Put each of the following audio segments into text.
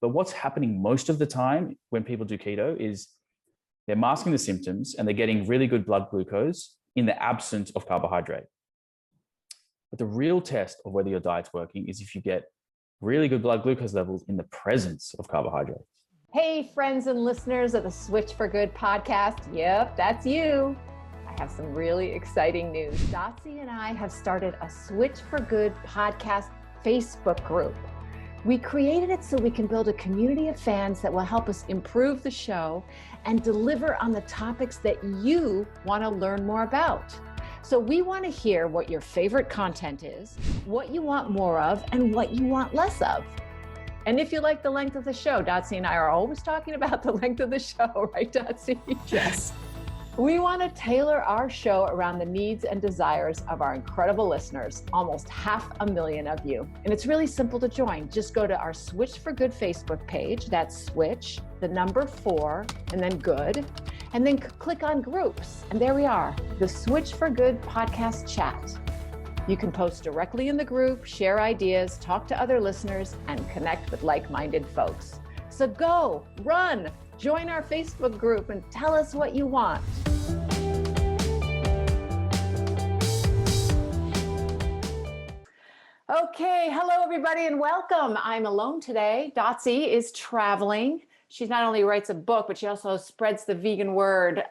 But what's happening most of the time when people do keto is they're masking the symptoms and they're getting really good blood glucose in the absence of carbohydrate. But the real test of whether your diet's working is if you get really good blood glucose levels in the presence of carbohydrates. Hey, friends and listeners of the Switch for Good podcast. Yep, that's you. I have some really exciting news. Dotsie and I have started a Switch for Good podcast Facebook group. We created it so we can build a community of fans that will help us improve the show and deliver on the topics that you want to learn more about. So we want to hear what your favorite content is, what you want more of, and what you want less of. And if you like the length of the show, Dotsie and I are always talking about the length of the show, right, Dotsie? Yes. We want to tailor our show around the needs and desires of our incredible listeners, almost 500,000 of you. And it's really simple to join. Just go to our Switch for Good Facebook page. That's Switch, the number 4, and then Good. And then click on groups. And there we are, the Switch for Good podcast chat. You can post directly in the group, share ideas, talk to other listeners, and connect with like-minded folks. So go, run, join our Facebook group and tell us what you want. Okay, hello everybody and welcome. I'm alone today. Dotsie is traveling. She not only writes a book, but she also spreads the vegan word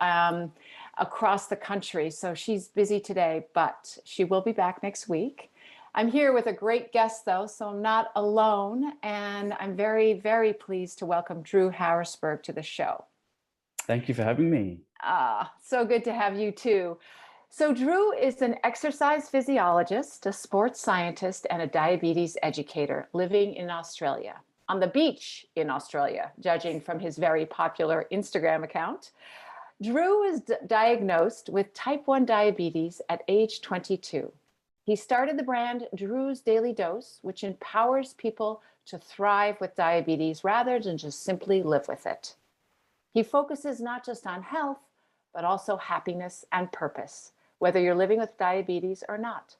across the country. So she's busy today, but she will be back next week. I'm here with a great guest though, so I'm not alone. And I'm very, very pleased to welcome Drew Harrisberg to the show. Thank you for having me. So good to have you too. So Drew is an exercise physiologist, a sports scientist, and a diabetes educator living in Australia, on the beach in Australia, judging from his very popular Instagram account. Drew was diagnosed with type 1 diabetes at age 22. He started the brand Drew's Daily Dose, which empowers people to thrive with diabetes rather than just simply live with it. He focuses not just on health, but also happiness and purpose, whether you're living with diabetes or not.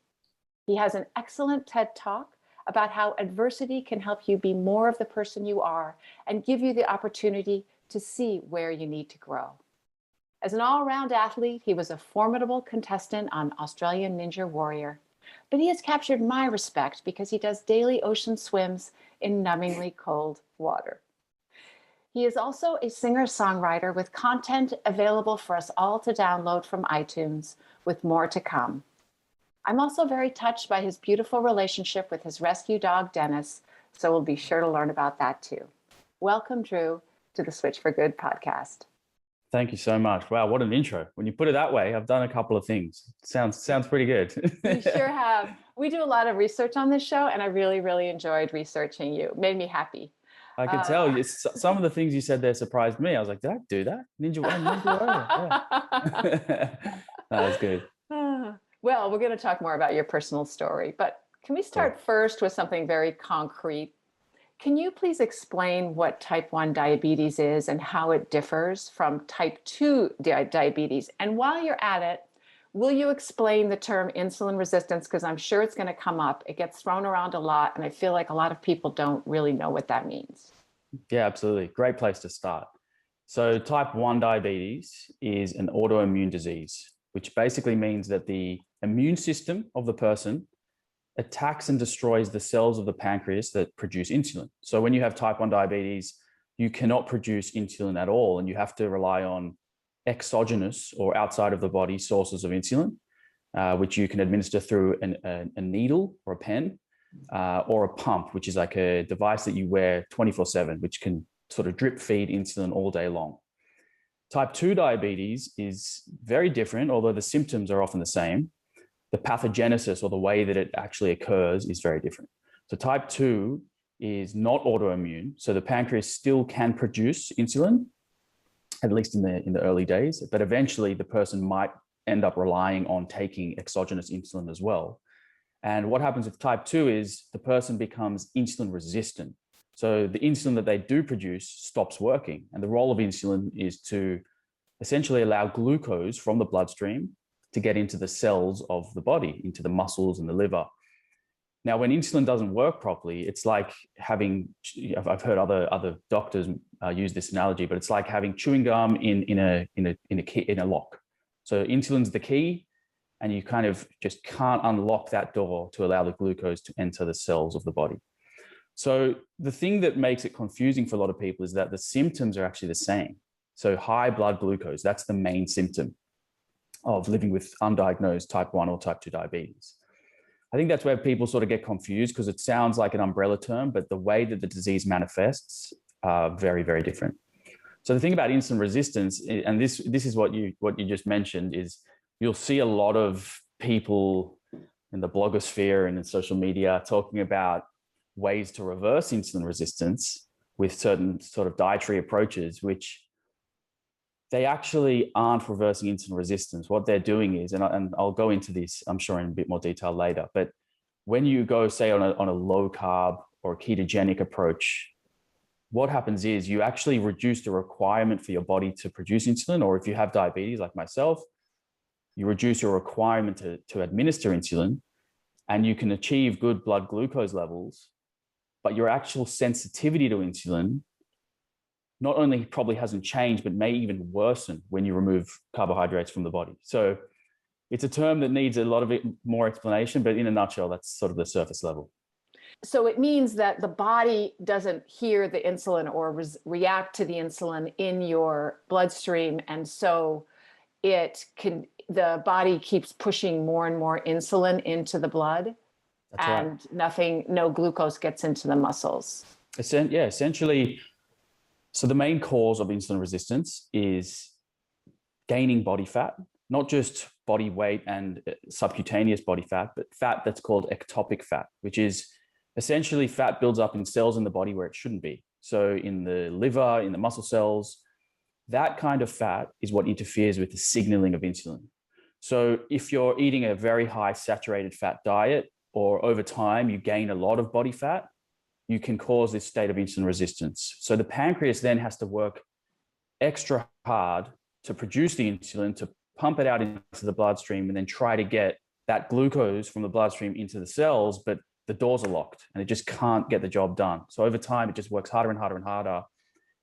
He has an excellent TED Talk about how adversity can help you be more of the person you are and give you the opportunity to see where you need to grow. As an all-around athlete, he was a formidable contestant on Australian Ninja Warrior. But he has captured my respect because he does daily ocean swims in numbingly cold water. He is also a singer-songwriter with content available for us all to download from iTunes, with more to come. I'm also very touched by his beautiful relationship with his rescue dog, Dennis, so we'll be sure to learn about that too. Welcome, Drew, to the Switch for Good podcast. Thank you so much. Wow, what an intro. When you put it that way, I've done a couple of things. Sounds pretty good. You sure have. We do a lot of research on this show, and I really, really enjoyed researting you. It made me happy. I can tell you. Some of the things you said there surprised me. I was like, did I do that? Ninja Warrior. Yeah. That was good. Well, we're going to talk more about your personal story, but can we start first with something very concrete? Can you please explain what type 1 diabetes is and how it differs from type 2 diabetes? And while you're at it, will you explain the term insulin resistance? Because I'm sure it's going to come up. It gets thrown around a lot, and I feel like a lot of people don't really know what that means. Yeah, absolutely. Great place to start. So type 1 diabetes is an autoimmune disease, which basically means that the immune system of the person attacks and destroys the cells of the pancreas that produce insulin. So when you have type 1 diabetes, you cannot produce insulin at all, and you have to rely on exogenous or outside of the body sources of insulin, which you can administer through a needle or a pen, or a pump, which is like a device that you wear 24/7, which can sort of drip feed insulin all day long. Type 2 diabetes is very different, although the symptoms are often the same. The pathogenesis, or the way that it actually occurs, is very different. So type 2 is not autoimmune. So the pancreas still can produce insulin, at least in the early days, but eventually the person might end up relying on taking exogenous insulin as well. And what happens with type 2 is the person becomes insulin resistant. So the insulin that they do produce stops working. And the role of insulin is to essentially allow glucose from the bloodstream to get into the cells of the body, into the muscles and the liver. Now, when insulin doesn't work properly, it's like having, I've heard other doctors use this analogy, but it's like having chewing gum in a lock. So insulin's the key, and you kind of just can't unlock that door to allow the glucose to enter the cells of the body. So the thing that makes it confusing for a lot of people is that the symptoms are actually the same. So high blood glucose, that's the main symptom of living with undiagnosed type 1 or type 2 diabetes. I think that's where people sort of get confused because it sounds like an umbrella term, but the way that the disease manifests are very, very different. So the thing about insulin resistance, and this is what you just mentioned, is you'll see a lot of people in the blogosphere and in social media talking about ways to reverse insulin resistance with certain sort of dietary approaches, which they actually aren't reversing insulin resistance. What they're doing is, and I'll go into this, I'm sure, in a bit more detail later, but when you go, say, on a low carb or a ketogenic approach, what happens is you actually reduce the requirement for your body to produce insulin, or if you have diabetes like myself, you reduce your requirement to administer insulin, and you can achieve good blood glucose levels, but your actual sensitivity to insulin not only probably hasn't changed, but may even worsen when you remove carbohydrates from the body. So it's a term that needs a lot of more explanation, but in a nutshell, that's sort of the surface level. So it means that the body doesn't hear the insulin or react to the insulin in your bloodstream. And so the body keeps pushing more and more insulin into the blood. That's and right. No glucose gets into the muscles. Essentially. So the main cause of insulin resistance is gaining body fat, not just body weight and subcutaneous body fat, but fat that's called ectopic fat, which is essentially fat builds up in cells in the body where it shouldn't be. So in the liver, in the muscle cells, that kind of fat is what interferes with the signaling of insulin. So if you're eating a very high saturated fat diet, or over time you gain a lot of body fat, you can cause this state of insulin resistance. So the pancreas then has to work extra hard to produce the insulin, to pump it out into the bloodstream, and then try to get that glucose from the bloodstream into the cells, but the doors are locked and it just can't get the job done. So over time, it just works harder and harder and harder,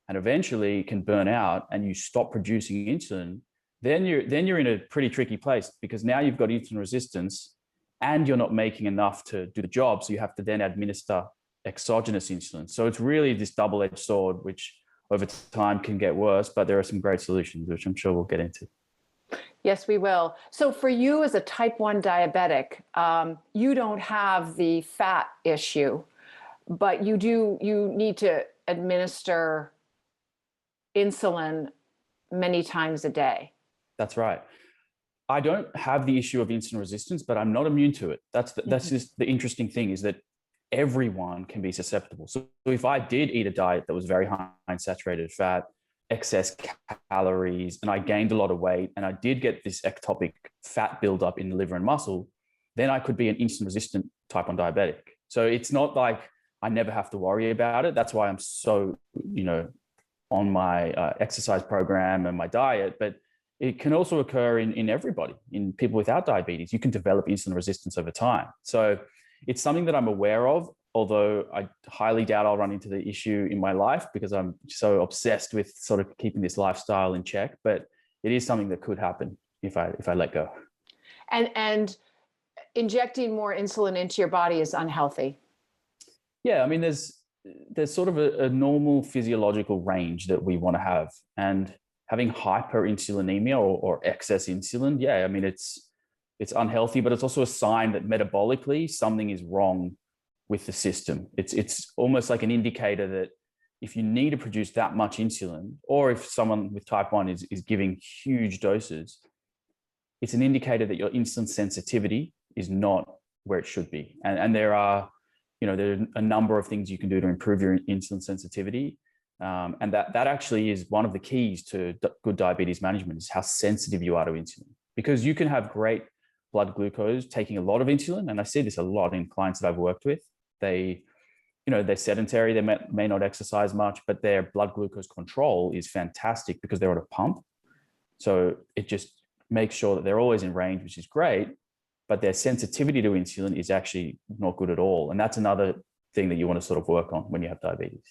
and eventually it can burn out and you stop producing insulin. Then you're in a pretty tricky place, because now you've got insulin resistance and you're not making enough to do the job. So you have to then administer exogenous insulin. So it's really this double-edged sword, which over time can get worse, but there are some great solutions, which I'm sure we'll get into. Yes, we will. So for you as a type 1 diabetic, you don't have the fat issue, but you need to administer insulin many times a day. That's right. I don't have the issue of insulin resistance, but I'm not immune to it. That's just the interesting thing, is that everyone can be susceptible. So if I did eat a diet that was very high in saturated fat, excess calories, and I gained a lot of weight, and I did get this ectopic fat buildup in the liver and muscle, then I could be an insulin resistant type 1 diabetic. So it's not like I never have to worry about it. That's why I'm so, on my exercise program and my diet. But it can also occur in everybody, in people without diabetes. You can develop insulin resistance over time. So it's something that I'm aware of, although I highly doubt I'll run into the issue in my life, because I'm so obsessed with sort of keeping this lifestyle in check. But it is something that could happen if I let go. And injecting more insulin into your body is unhealthy. Yeah, I mean, there's sort of a normal physiological range that we want to have, and having hyperinsulinemia or excess insulin, yeah, I mean, it's unhealthy, but it's also a sign that metabolically something is wrong with the system. It's almost like an indicator that if you need to produce that much insulin, or if someone with type 1 is giving huge doses, it's an indicator that your insulin sensitivity is not where it should be. And there are a number of things you can do to improve your insulin sensitivity. And that actually is one of the keys to good diabetes management, is how sensitive you are to insulin. Because you can have great blood glucose taking a lot of insulin, and I see this a lot in clients that I've worked with. They're sedentary, they may not exercise much, but their blood glucose control is fantastic because they're on a pump. So it just makes sure that they're always in range, which is great. but their sensitivity to insulin is actually not good at all. And that's another thing that you want to sort of work on when you have diabetes.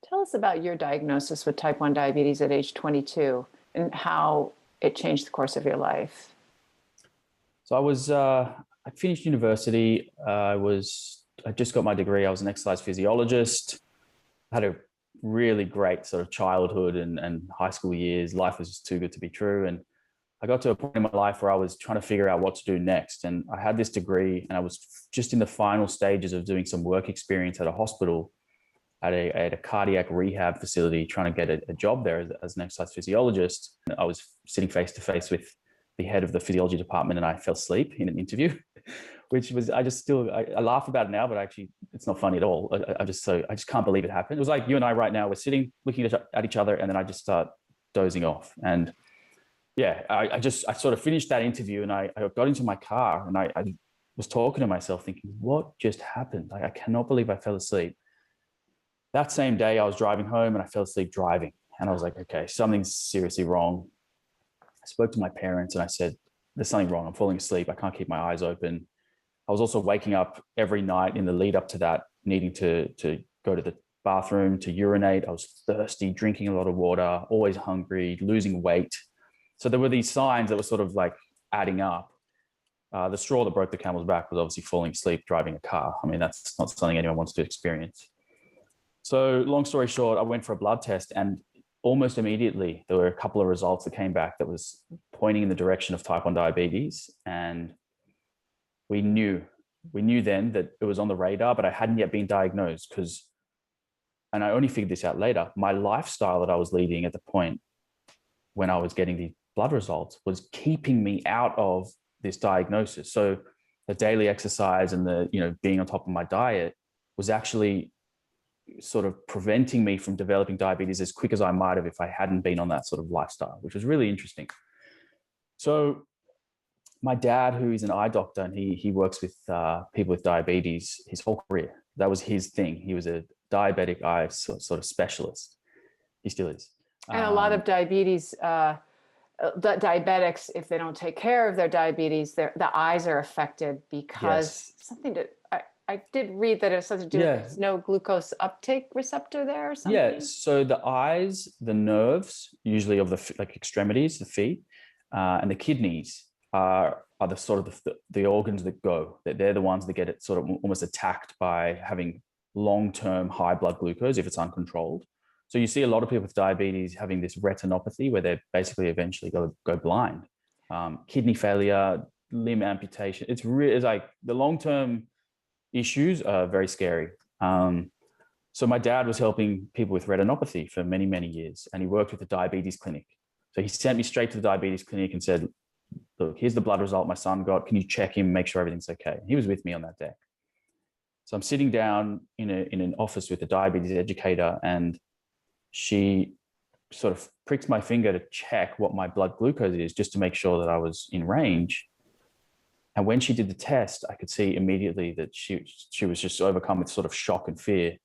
Tell us about your diagnosis with type 1 diabetes at age 22 and how it changed the course of your life. So I finished university. I just got my degree. I was an exercise physiologist. I had a really great sort of childhood and high school years. Life was just too good to be true. And I got to a point in my life where I was trying to figure out what to do next. And I had this degree and I was just in the final stages of doing some work experience at a hospital, at a cardiac rehab facility, trying to get a job there as an exercise physiologist. I was sitting face to face with the head of the physiology department and I fell asleep in an interview, which was, I laugh about it now, but actually it's not funny at all. I just can't believe it happened. It was like you and I right now, we're sitting looking at each other and then I just start dozing off. And yeah, I sort of finished that interview and I got into my car and I was talking to myself thinking, what just happened? Like, I cannot believe I fell asleep. That same day I was driving home and I fell asleep driving. And I was like, okay, something's seriously wrong. I spoke to my parents and I said, there's something wrong. I'm falling asleep. I can't keep my eyes open. I was also waking up every night in the lead up to that, needing to go to the bathroom, to urinate. I was thirsty, drinking a lot of water, always hungry, losing weight. So there were these signs that were sort of like adding up. The straw that broke the camel's back was obviously falling asleep driving a car. I mean, that's not something anyone wants to experience. So long story short, I went for a blood test and almost immediately there were a couple of results that came back that was pointing in the direction of type 1 diabetes. And we knew then that it was on the radar, but I hadn't yet been diagnosed because, and I only figured this out later, my lifestyle that I was leading at the point when I was getting the blood results was keeping me out of this diagnosis. So the daily exercise and the, being on top of my diet was actually sort of preventing me from developing diabetes as quick as I might have if I hadn't been on that sort of lifestyle, which was really interesting. So my dad, who is an eye doctor, and he works with people with diabetes his whole career. That was his thing. He was a diabetic eye sort of specialist. He still is. And a lot of diabetes, diabetics, if they don't take care of their diabetes, the eyes are affected because I did read that it has something to do with no glucose uptake receptor there or something. Yeah, so the eyes, the nerves, usually of the extremities, the feet, and the kidneys are the sort of the organs that go. They're the ones that get it sort of almost attacked by having long-term high blood glucose if it's uncontrolled. So you see a lot of people with diabetes having this retinopathy where they basically eventually go blind. Kidney failure, limb amputation. It's like the long-term issues are very scary. So my dad was helping people with retinopathy for many, many years, and he worked with the diabetes clinic. So he sent me straight to the diabetes clinic and said, look, here's the blood result my son got. Can you check him, make sure everything's okay? He was with me on that day. So I'm sitting down in an office with a diabetes educator, and she sort of pricks my finger to check what my blood glucose is, just to make sure that I was in range. And when she did the test, I could see immediately that she was just overcome with sort of shock and fear.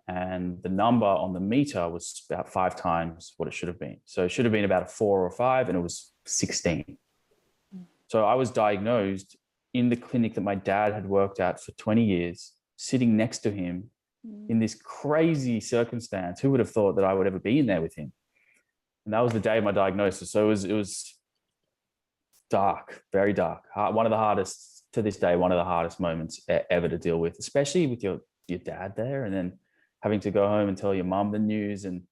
And the number on the meter was about 5 times what it should have been. So it should have been about a 4 or 5, and it was 16. So I was diagnosed in the clinic that my dad had worked at for 20 years, sitting next to him in this crazy circumstance. Who would have thought that I would ever be in there with him? And that was the day of my diagnosis. So it was dark, very dark. One of the hardest, to this day, one of the hardest moments ever to deal with, especially with your dad there, and then having to go home and tell your mum the news. And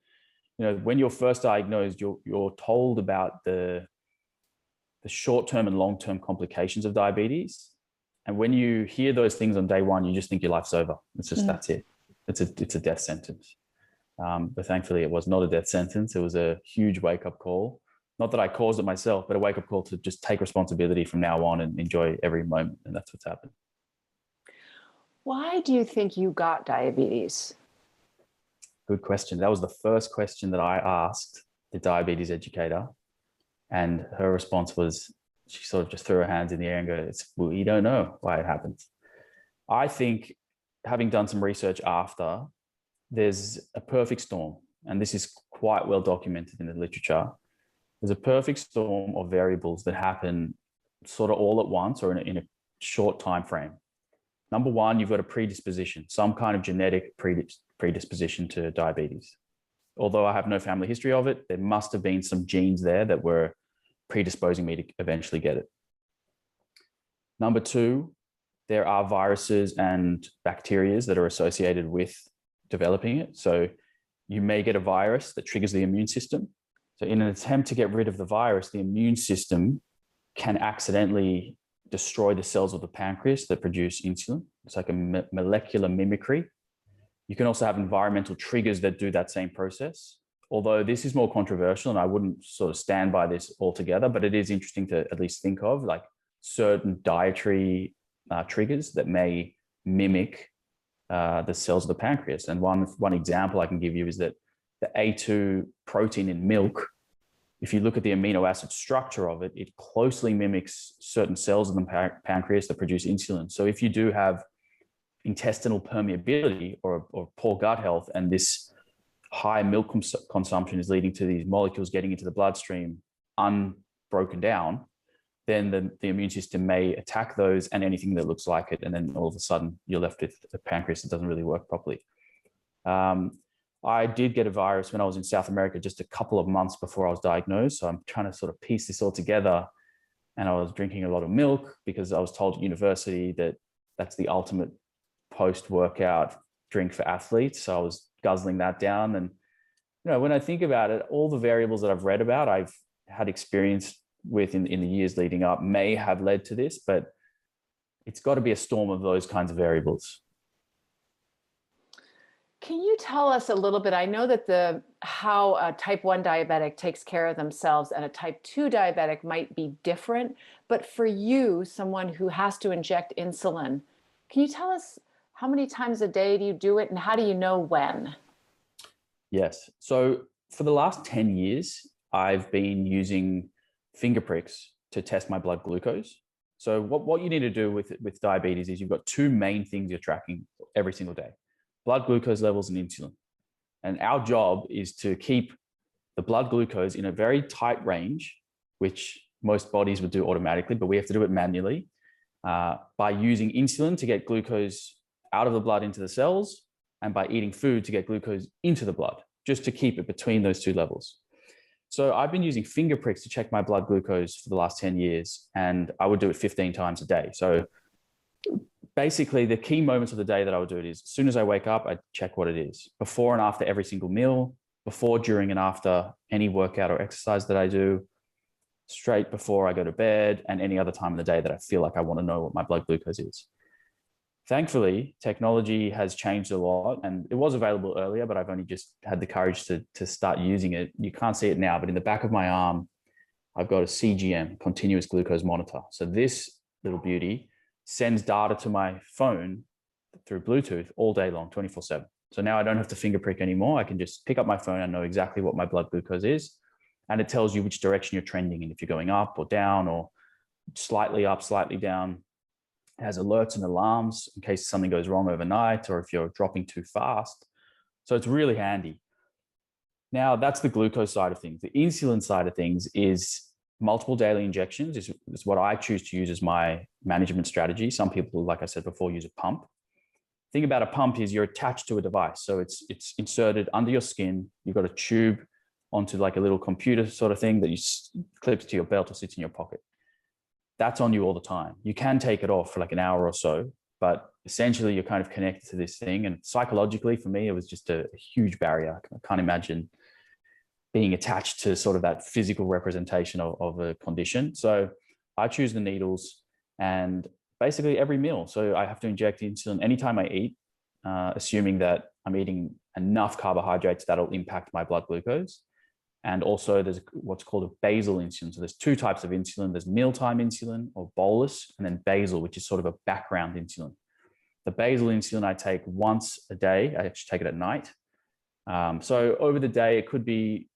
when you're first diagnosed, you're told about the short-term and long-term complications of diabetes. And when you hear those things on day one, you just think your life's over. It's just, that's it. It's a death sentence. But thankfully it was not a death sentence. It was a huge wake-up call. Not that I caused it myself, but a wake-up call to just take responsibility from now on and enjoy every moment. And that's what's happened. Why do you think you got diabetes? Good question. That was the first question that I asked the diabetes educator. And her response was, she sort of just threw her hands in the air and goes, well, you don't know why it happens. I think, having done some research after, there's a perfect storm. And this is quite well documented in the literature. There's a perfect storm of variables that happen sort of all at once or in a short time frame. Number one, you've got a predisposition, some kind of genetic predisposition to diabetes. Although I have no family history of it, there must have been some genes there that were predisposing me to eventually get it. Number two, there are viruses and bacteria that are associated with developing it. So you may get a virus that triggers the immune system. So in an attempt to get rid of the virus, the immune system can accidentally destroy the cells of the pancreas that produce insulin. It's like a molecular mimicry. You can also have environmental triggers that do that same process. Although this is more controversial and I wouldn't sort of stand by this altogether, but it is interesting to at least think of, like certain dietary triggers that may mimic the cells of the pancreas. And one example I can give you is that the A2 protein in milk, if you look at the amino acid structure of it, it closely mimics certain cells of the pancreas that produce insulin. So if you do have intestinal permeability or poor gut health, and this high milk consumption is leading to these molecules getting into the bloodstream unbroken down, then the immune system may attack those and anything that looks like it. And then all of a sudden you're left with a pancreas that doesn't really work properly. I did get a virus when I was in South America just a couple of months before I was diagnosed. So I'm trying to sort of piece this all together. And I was drinking a lot of milk because I was told at university that that's the ultimate post-workout drink for athletes. So I was guzzling that down. And, when I think about it, all the variables that I've read about, I've had experience with in the years leading up may have led to this, but it's got to be a storm of those kinds of variables. Can you tell us a little bit? I know that how a type 1 diabetic takes care of themselves and a type 2 diabetic might be different, but for you, someone who has to inject insulin, can you tell us how many times a day do you do it and how do you know when? Yes. So for the last 10 years, I've been using finger pricks to test my blood glucose. So what you need to do with diabetes is you've got two main things you're tracking every single day: blood glucose levels and insulin. And our job is to keep the blood glucose in a very tight range, which most bodies would do automatically, but we have to do it manually by using insulin to get glucose out of the blood into the cells, and by eating food to get glucose into the blood, just to keep it between those two levels. So I've been using finger pricks to check my blood glucose for the last 10 years, and I would do it 15 times a day. So basically the key moments of the day that I would do it is as soon as I wake up, I check what it is. Before and after every single meal, before, during, and after any workout or exercise that I do, straight before I go to bed, and any other time of the day that I feel like I want to know what my blood glucose is. Thankfully, technology has changed a lot, and it was available earlier, but I've only just had the courage to start using it. You can't see it now, but in the back of my arm, I've got a CGM, continuous glucose monitor. So this little beauty sends data to my phone through Bluetooth all day long, 24/7. So now I don't have to finger prick anymore. I can just pick up my phone and know exactly what my blood glucose is. And it tells you which direction you're trending in, if you're going up or down or slightly up, slightly down. It has alerts and alarms in case something goes wrong overnight or if you're dropping too fast. So it's really handy. Now, that's the glucose side of things. The insulin side of things is multiple daily injections is what I choose to use as my management strategy. Some people, like I said before, use a pump. The thing about a pump is you're attached to a device. So it's inserted under your skin. You've got a tube onto like a little computer sort of thing that you clip to your belt or sits in your pocket. That's on you all the time. You can take it off for like an hour or so, but essentially you're kind of connected to this thing. And psychologically for me, it was just a huge barrier. I can't imagine being attached to sort of that physical representation of a condition. So I choose the needles and basically every meal. So I have to inject insulin anytime I eat, assuming that I'm eating enough carbohydrates that'll impact my blood glucose. And also there's what's called a basal insulin. So there's two types of insulin. There's mealtime insulin or bolus, and then basal, which is sort of a background insulin. The basal insulin I take once a day. I actually take it at night. So over the day, it could be,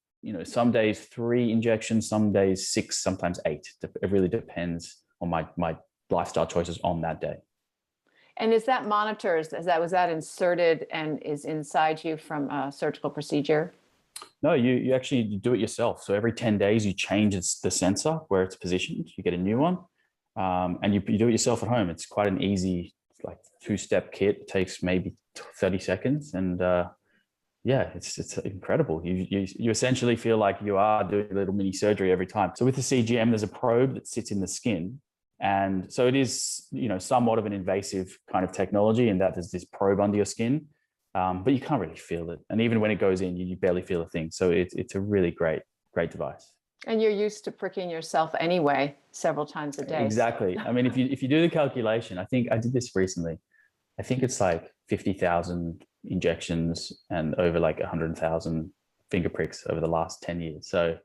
some days 3 injections, some days 6, sometimes 8. It really depends on my lifestyle choices on that day. And is that monitor, was that inserted and is inside you from a surgical procedure? No, you actually do it yourself. So every 10 days, you change the sensor where it's positioned. You get a new one. And you do it yourself at home. It's quite an easy, like 2-step kit. It takes maybe 30 seconds. And yeah, it's incredible. You essentially feel like you are doing a little mini surgery every time. So with the CGM, there's a probe that sits in the skin. And so it is, somewhat of an invasive kind of technology in that there's this probe under your skin, but you can't really feel it. And even when it goes in, you barely feel a thing. So it's a really great device. And you're used to pricking yourself anyway, several times a day. Exactly. I mean, if you do the calculation, I think I did this recently. I think it's like 50,000 injections and over like 100,000 finger pricks over the last 10 years. So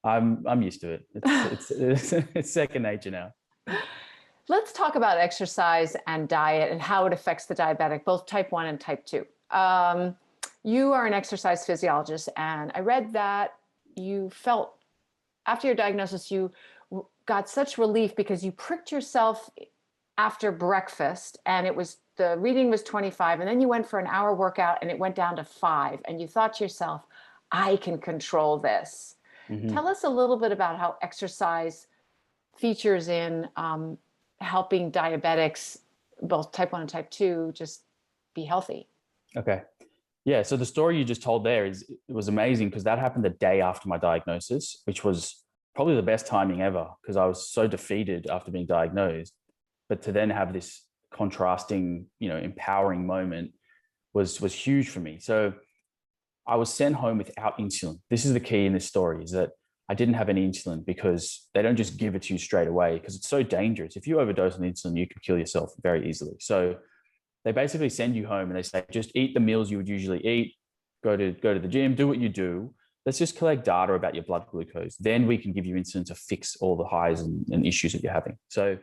I'm used to it. It's second nature now. Let's talk about exercise and diet and how it affects the diabetic, both type 1 and type 2. You are an exercise physiologist, and I read that you felt after your diagnosis, you got such relief because you pricked yourself after breakfast, and the reading was 25, and then you went for an hour workout and it went down to 5, and you thought to yourself, I can control this. Mm-hmm. Tell us a little bit about how exercise features in helping diabetics, both type 1 and type 2, just be healthy. Okay. Yeah. So the story you just told there it was amazing because that happened the day after my diagnosis, which was probably the best timing ever because I was so defeated after being diagnosed. But to then have this contrasting, empowering moment was huge for me. So I was sent home without insulin. This is the key in this story, is that I didn't have any insulin because they don't just give it to you straight away because it's so dangerous. If you overdose on insulin, you can kill yourself very easily. So they basically send you home and they say, just eat the meals you would usually eat, go to the gym, do what you do. Let's just collect data about your blood glucose. Then we can give you insulin to fix all the highs and issues that you're having. So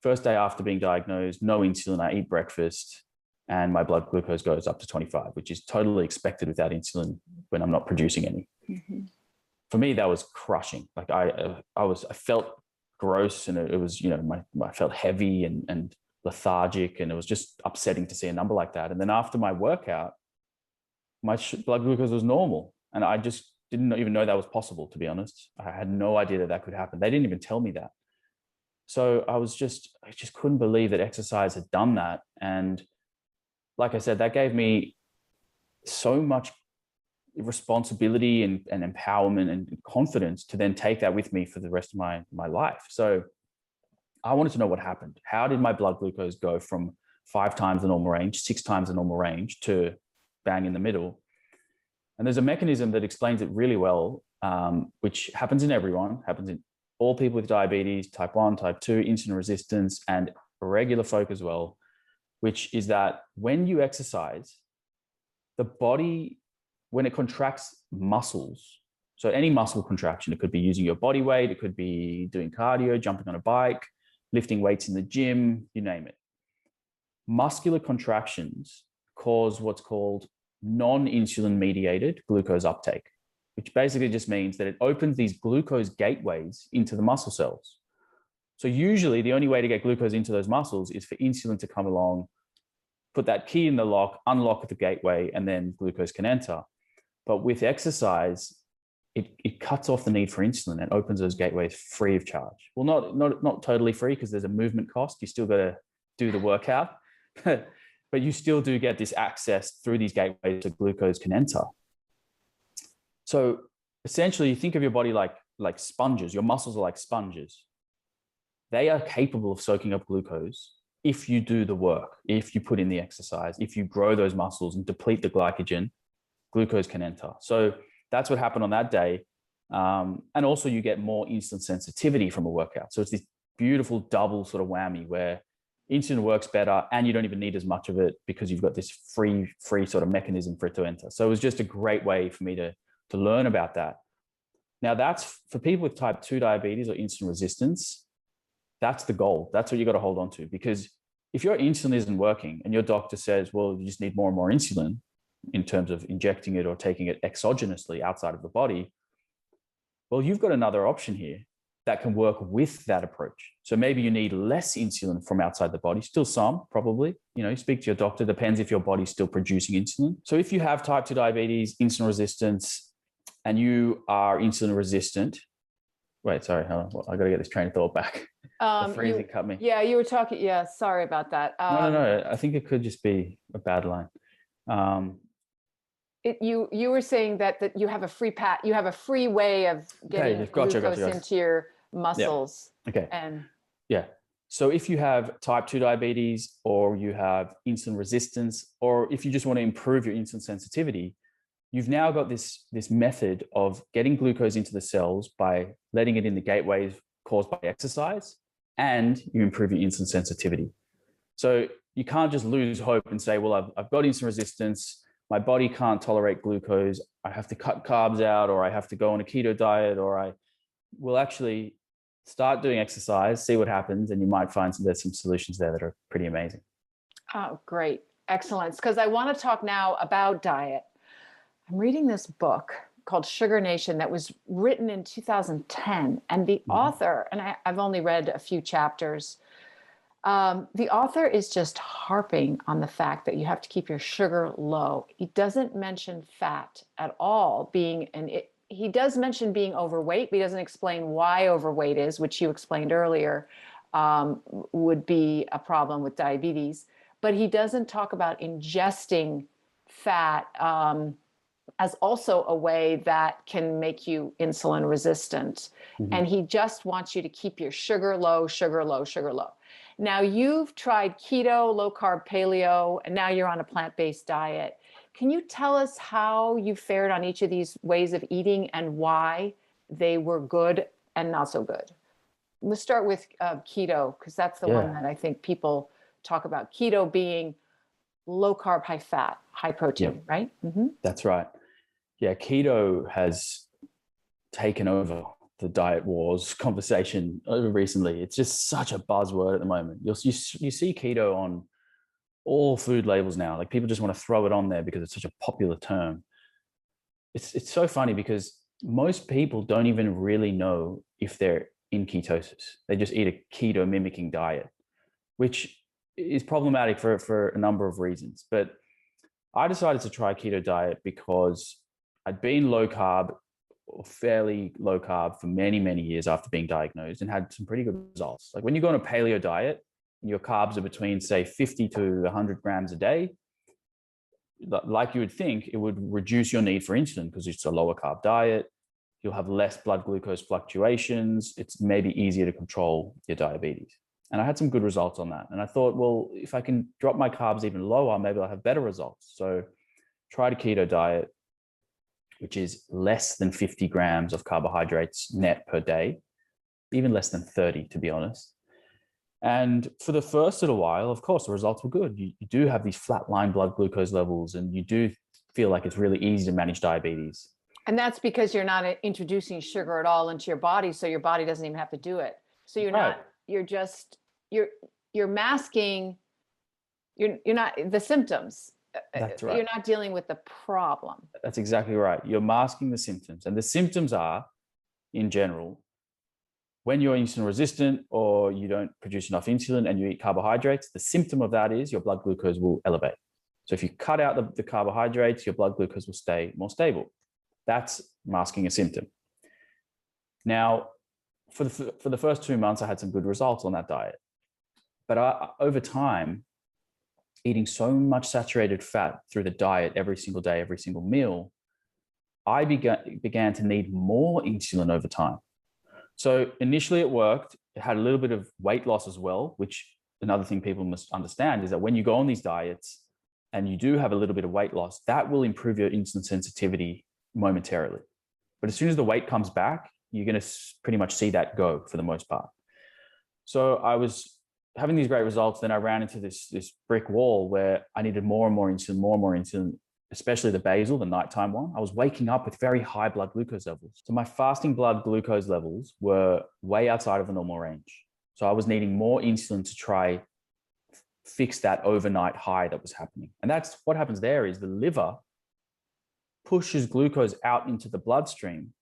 first day after being diagnosed, no insulin, I eat breakfast and my blood glucose goes up to 25, which is totally expected without insulin when I'm not producing any. Mm-hmm. For me, that was crushing. Like I felt gross and it was, I felt heavy and lethargic, and it was just upsetting to see a number like that. And then after my workout, my blood glucose was normal. And I just didn't even know that was possible, to be honest. I had no idea that could happen. They didn't even tell me that. So I just couldn't believe that exercise had done that. And like I said, that gave me so much responsibility and empowerment and confidence to then take that with me for the rest of my life. So I wanted to know what happened. How did my blood glucose go from 5 times the normal range, 6 times the normal range to bang in the middle? And there's a mechanism that explains it really well, which happens in everyone, happens in all people with diabetes, type 1, type 2, insulin resistance, and irregular folk as well, which is that when you exercise, the body, when it contracts muscles, so any muscle contraction, it could be using your body weight, it could be doing cardio, jumping on a bike, lifting weights in the gym, you name it. Muscular contractions cause what's called non-insulin mediated glucose uptake, which basically just means that it opens these glucose gateways into the muscle cells. So usually the only way to get glucose into those muscles is for insulin to come along, put that key in the lock, unlock the gateway, and then glucose can enter. But with exercise, it cuts off the need for insulin and opens those gateways free of charge. Well, not totally free because there's a movement cost. You still got to do the workout, but you still do get this access through these gateways so glucose can enter. So essentially, you think of your body like sponges. Your muscles are like sponges. They are capable of soaking up glucose if you do the work, if you put in the exercise, if you grow those muscles and deplete the glycogen, glucose can enter. So that's what happened on that day. And also you get more insulin sensitivity from a workout. So it's this beautiful double sort of whammy where insulin works better and you don't even need as much of it because you've got this free sort of mechanism for it to enter. So it was just a great way for me to learn about that. Now that's for people with type 2 diabetes or insulin resistance. That's the goal. That's what you got to hold on to, because if your insulin isn't working and your doctor says, well, you just need more and more insulin in terms of injecting it or taking it exogenously outside of the body, well, you've got another option here that can work with that approach. So maybe you need less insulin from outside the body, still some, probably, you speak to your doctor, depends if your body's still producing insulin. So if you have type 2 diabetes, insulin resistance, and you are insulin resistant, wait, sorry, hold on. I got to get this train of thought back. The freezing cut me. Yeah, you were talking. Yeah, sorry about that. No. I think it could just be a bad line. You were saying that you have a you have a free way of getting glucose into your muscles. Yeah. Okay. And yeah. So if you have type 2 diabetes, or you have insulin resistance, or if you just want to improve your insulin sensitivity, you've now got this method of getting glucose into the cells by letting it in the gateways caused by exercise, and you improve your insulin sensitivity. So you can't just lose hope and say, well, I've got insulin resistance, my body can't tolerate glucose, I have to cut carbs out, or I have to go on a keto diet, or I will actually start doing exercise, see what happens, and you might find there's some solutions there that are pretty amazing. Oh, great. Excellent. Because I want to talk now about diet. I'm reading this book called Sugar Nation that was written in 2010. And the author, and I've only read a few chapters, the author is just harping on the fact that you have to keep your sugar low. He doesn't mention fat at all he does mention being overweight, but he doesn't explain why overweight is, which you explained earlier, would be a problem with diabetes. But he doesn't talk about ingesting fat as also a way that can make you insulin resistant. And he just wants you to keep your sugar low, sugar low, sugar low. Now you've tried keto, low carb, paleo, and now you're on a plant-based diet. Can you tell us how you fared on each of these ways of eating and why they were good and not so good? Let's start with keto, because that's the one that I think people talk about. Keto being low carb, high fat, high protein, right? That's right. Yeah, keto has taken over the diet wars conversation over recently. It's just such a buzzword at the moment. You see keto on all food labels now. Like, people just want to throw it on there because it's such a popular term. It's so funny because most people don't even really know if they're in ketosis. They just eat a keto mimicking diet, which is problematic for a number of reasons. But I decided to try a keto diet because I'd been low carb or fairly low carb for many, many years after being diagnosed, and had some pretty good results. Like, when you go on a paleo diet, your carbs are between, say, 50 to 100 grams a day, like you would think, it would reduce your need for insulin because it's a lower carb diet. You'll have less blood glucose fluctuations. It's maybe easier to control your diabetes. And I had some good results on that. And I thought, well, if I can drop my carbs even lower, maybe I'll have better results. So tried a keto diet, which is less than 50 grams of carbohydrates net per day, even less than 30, to be honest. And for the first little while, of course, the results were good. You do have these flatline blood glucose levels, and you do feel like it's really easy to manage diabetes. And that's because you're not introducing sugar at all into your body, so your body doesn't even have to do it. So you're masking, you're not the symptoms. That's right. You're not dealing with the problem. That's exactly right. You're masking the symptoms. And the symptoms are, in general, when you're insulin resistant or you don't produce enough insulin and you eat carbohydrates, the symptom of that is your blood glucose will elevate. So if you cut out the carbohydrates, your blood glucose will stay more stable. That's masking a symptom. Now, for the first 2 months, I had some good results on that diet. But over time, eating so much saturated fat through the diet every single day, every single meal, I began to need more insulin over time. So initially it worked. It had a little bit of weight loss as well, which another thing people must understand is that when you go on these diets and you do have a little bit of weight loss, that will improve your insulin sensitivity momentarily. But as soon as the weight comes back, you're going to pretty much see that go for the most part. So I was having these great results. Then I ran into this brick wall where I needed more and more insulin, especially the basal, the nighttime one. I was waking up with very high blood glucose levels. So my fasting blood glucose levels were way outside of the normal range. So I was needing more insulin to try fix that overnight high that was happening. And that's what happens there is the liver pushes glucose out into the bloodstream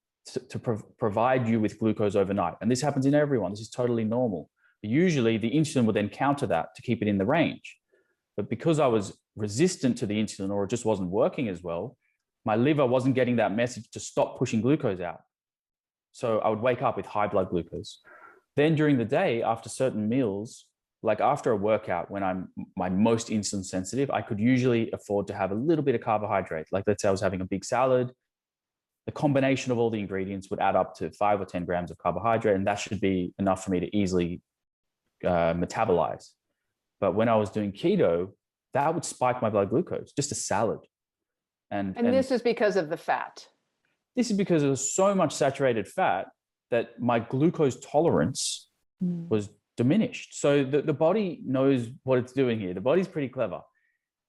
to provide you with glucose overnight. And this happens in everyone. This is totally normal. But usually the insulin would then counter that to keep it in the range. But because I was resistant to the insulin, or it just wasn't working as well, my liver wasn't getting that message to stop pushing glucose out. So I would wake up with high blood glucose. Then during the day, after certain meals, like after a workout, when I'm my most insulin sensitive, I could usually afford to have a little bit of carbohydrate. Like let's say I was having a big salad, the combination of all the ingredients would add up to 5 or 10 grams of carbohydrate, and that should be enough for me to easily metabolize. But when I was doing keto, that would spike my blood glucose, just a salad. And this is because of the fat. This is because there was so much saturated fat that my glucose tolerance was diminished. So the body knows what it's doing here. The body's pretty clever.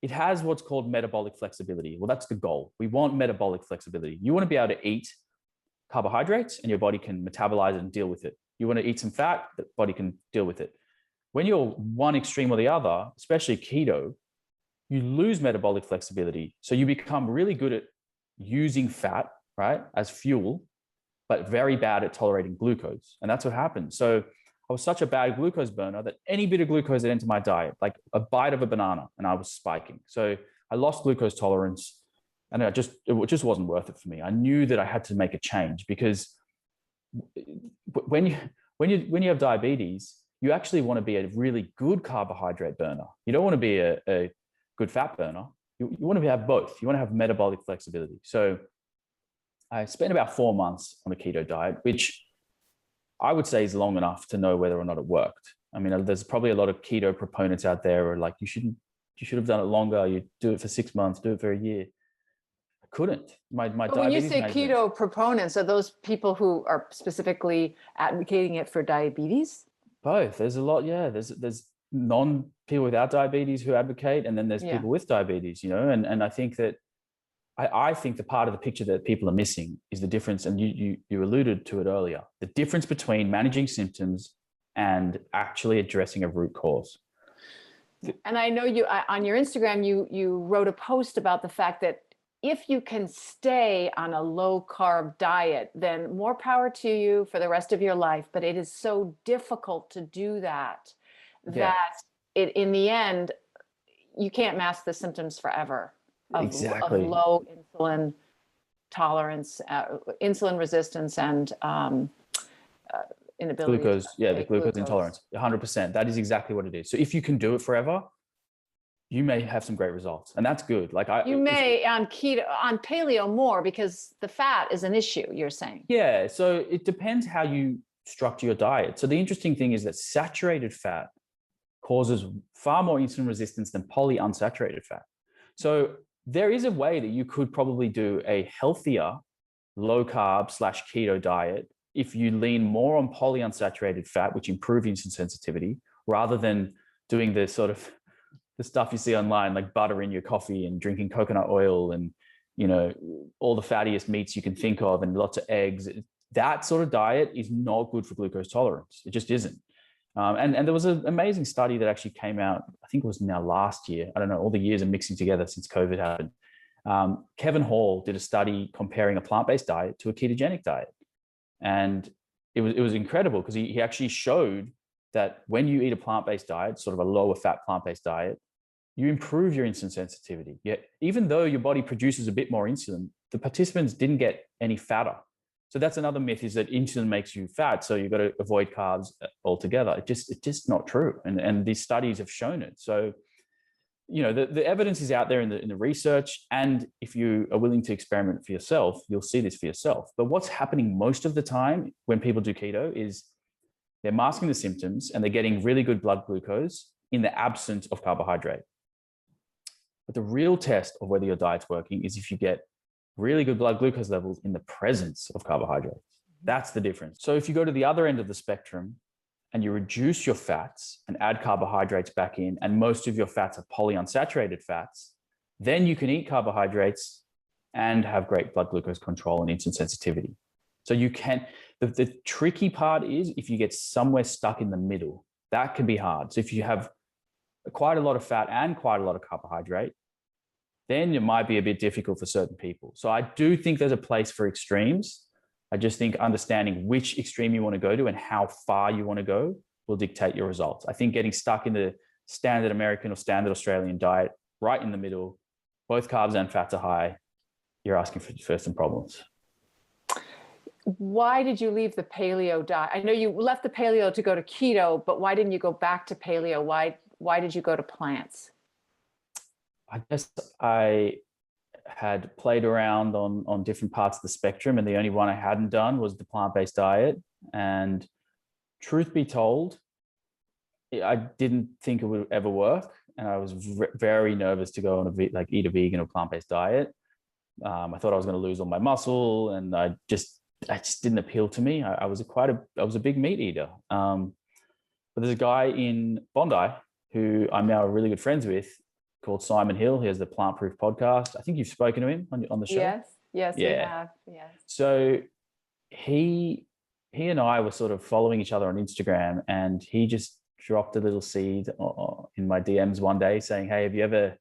It has what's called metabolic flexibility. Well, that's the goal. We want metabolic flexibility. You want to be able to eat carbohydrates and your body can metabolize it and deal with it. You want to eat some fat, the body can deal with it. When you're one extreme or the other, especially keto, you lose metabolic flexibility. So you become really good at using fat, right, as fuel, but very bad at tolerating glucose. And that's what happened. So I was such a bad glucose burner that any bit of glucose that entered my diet, like a bite of a banana, and I was spiking. So I lost glucose tolerance, and it just wasn't worth it for me. I knew that I had to make a change, because when you have diabetes, you actually want to be a really good carbohydrate burner. You don't want to be a good fat burner. You want to have both. You want to have metabolic flexibility. So I spent about 4 months on a keto diet, which I would say is long enough to know whether or not it worked. I mean, there's probably a lot of keto proponents out there who are like, you should have done it longer. You do it for 6 months, do it for a year. I couldn't. My but when you say keto proponents, are those people who are specifically advocating it for diabetes? Both. There's a lot. Yeah. There's non-people without diabetes who advocate, and then there's people with diabetes, and I think that I think the part of the picture that people are missing is the difference, and you alluded to it earlier, the difference between managing symptoms and actually addressing a root cause. And I know you on your Instagram, you wrote a post about the fact that if you can stay on a low carb diet, then more power to you for the rest of your life. But it is so difficult to do that, that in the end, you can't mask the symptoms forever of low insulin tolerance, insulin resistance, and inability glucose. The glucose intolerance, 100%. That is exactly what it is. So if you can do it forever, you may have some great results, and that's good. You may on keto, on paleo more, because the fat is an issue, you're saying. Yeah. So it depends how you structure your diet. So the interesting thing is that saturated fat causes far more insulin resistance than polyunsaturated fat. So there is a way that you could probably do a healthier low carb / keto diet if you lean more on polyunsaturated fat, which improve insulin sensitivity, rather than doing the sort of the stuff you see online, like butter in your coffee and drinking coconut oil and, all the fattiest meats you can think of and lots of eggs. That sort of diet is not good for glucose tolerance. It just isn't. And there was an amazing study that actually came out, I think it was now last year. I don't know, all the years are mixing together since COVID happened. Kevin Hall did a study comparing a plant-based diet to a ketogenic diet. And it was incredible, because he actually showed that when you eat a plant-based diet, sort of a lower fat plant-based diet, you improve your insulin sensitivity. Yet, even though your body produces a bit more insulin, the participants didn't get any fatter. So that's another myth, is that insulin makes you fat, so you've got to avoid carbs altogether. It's just not true. And these studies have shown it. So, the evidence is out there in the research. And if you are willing to experiment for yourself, you'll see this for yourself. But what's happening most of the time when people do keto is they're masking the symptoms and they're getting really good blood glucose in the absence of carbohydrate. But the real test of whether your diet's working is if you get really good blood glucose levels in the presence of carbohydrates. That's the difference. So if you go to the other end of the spectrum and you reduce your fats and add carbohydrates back in, and most of your fats are polyunsaturated fats, then you can eat carbohydrates and have great blood glucose control and insulin sensitivity. So you can, the tricky part is if you get somewhere stuck in the middle, that can be hard. So if you have quite a lot of fat and quite a lot of carbohydrate, then it might be a bit difficult for certain people. So I do think there's a place for extremes. I just think understanding which extreme you want to go to and how far you want to go will dictate your results. I think getting stuck in the standard American or standard Australian diet, right in the middle, both carbs and fats are high, you're asking for some problems. Why did you leave the paleo diet? I know you left the paleo to go to keto, but why didn't you go back to paleo? Why did you go to plants? I guess I had played around on different parts of the spectrum, and the only one I hadn't done was the plant-based diet. And truth be told, I didn't think it would ever work, and I was very nervous to go on eat a vegan or plant-based diet. I thought I was going to lose all my muscle, and I just didn't appeal to me. I was a big meat eater. But there's a guy in Bondi who I'm now really good friends with, called Simon Hill. He has the Plant Proof podcast. I think you've spoken to him on the show. Yes, we have. Yes. So he and I were sort of following each other on Instagram, and he just dropped a little seed in my DMs one day saying, "Hey, have you ever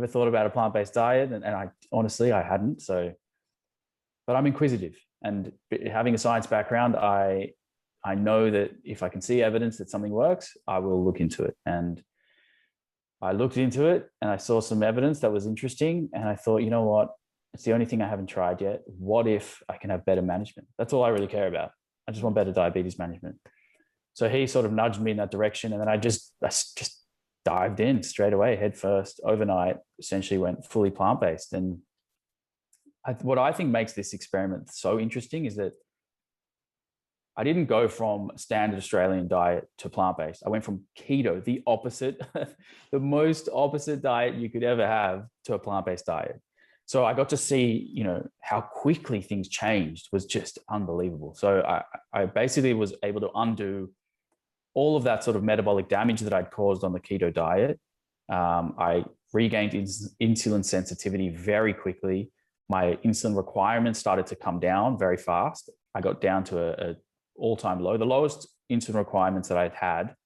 thought about a plant-based diet?" And I honestly, I hadn't. But I'm inquisitive, and having a science background, I know that if I can see evidence that something works, I will look into it. And I looked into it, and I saw some evidence that was interesting, and I thought, you know what? It's the only thing I haven't tried yet. What if I can have better management? That's all I really care about. I just want better diabetes management. So he sort of nudged me in that direction, and then I just dived in straight away, head first, overnight. Essentially, went fully plant-based. And what I think makes this experiment so interesting is that I didn't go from standard Australian diet to plant-based. I went from keto, the opposite, the most opposite diet you could ever have, to a plant-based diet. So I got to see, how quickly things changed was just unbelievable. So I basically was able to undo all of that sort of metabolic damage that I'd caused on the keto diet. I regained insulin sensitivity very quickly. My insulin requirements started to come down very fast. I got down to a all-time low. The lowest insulin requirements that I'd had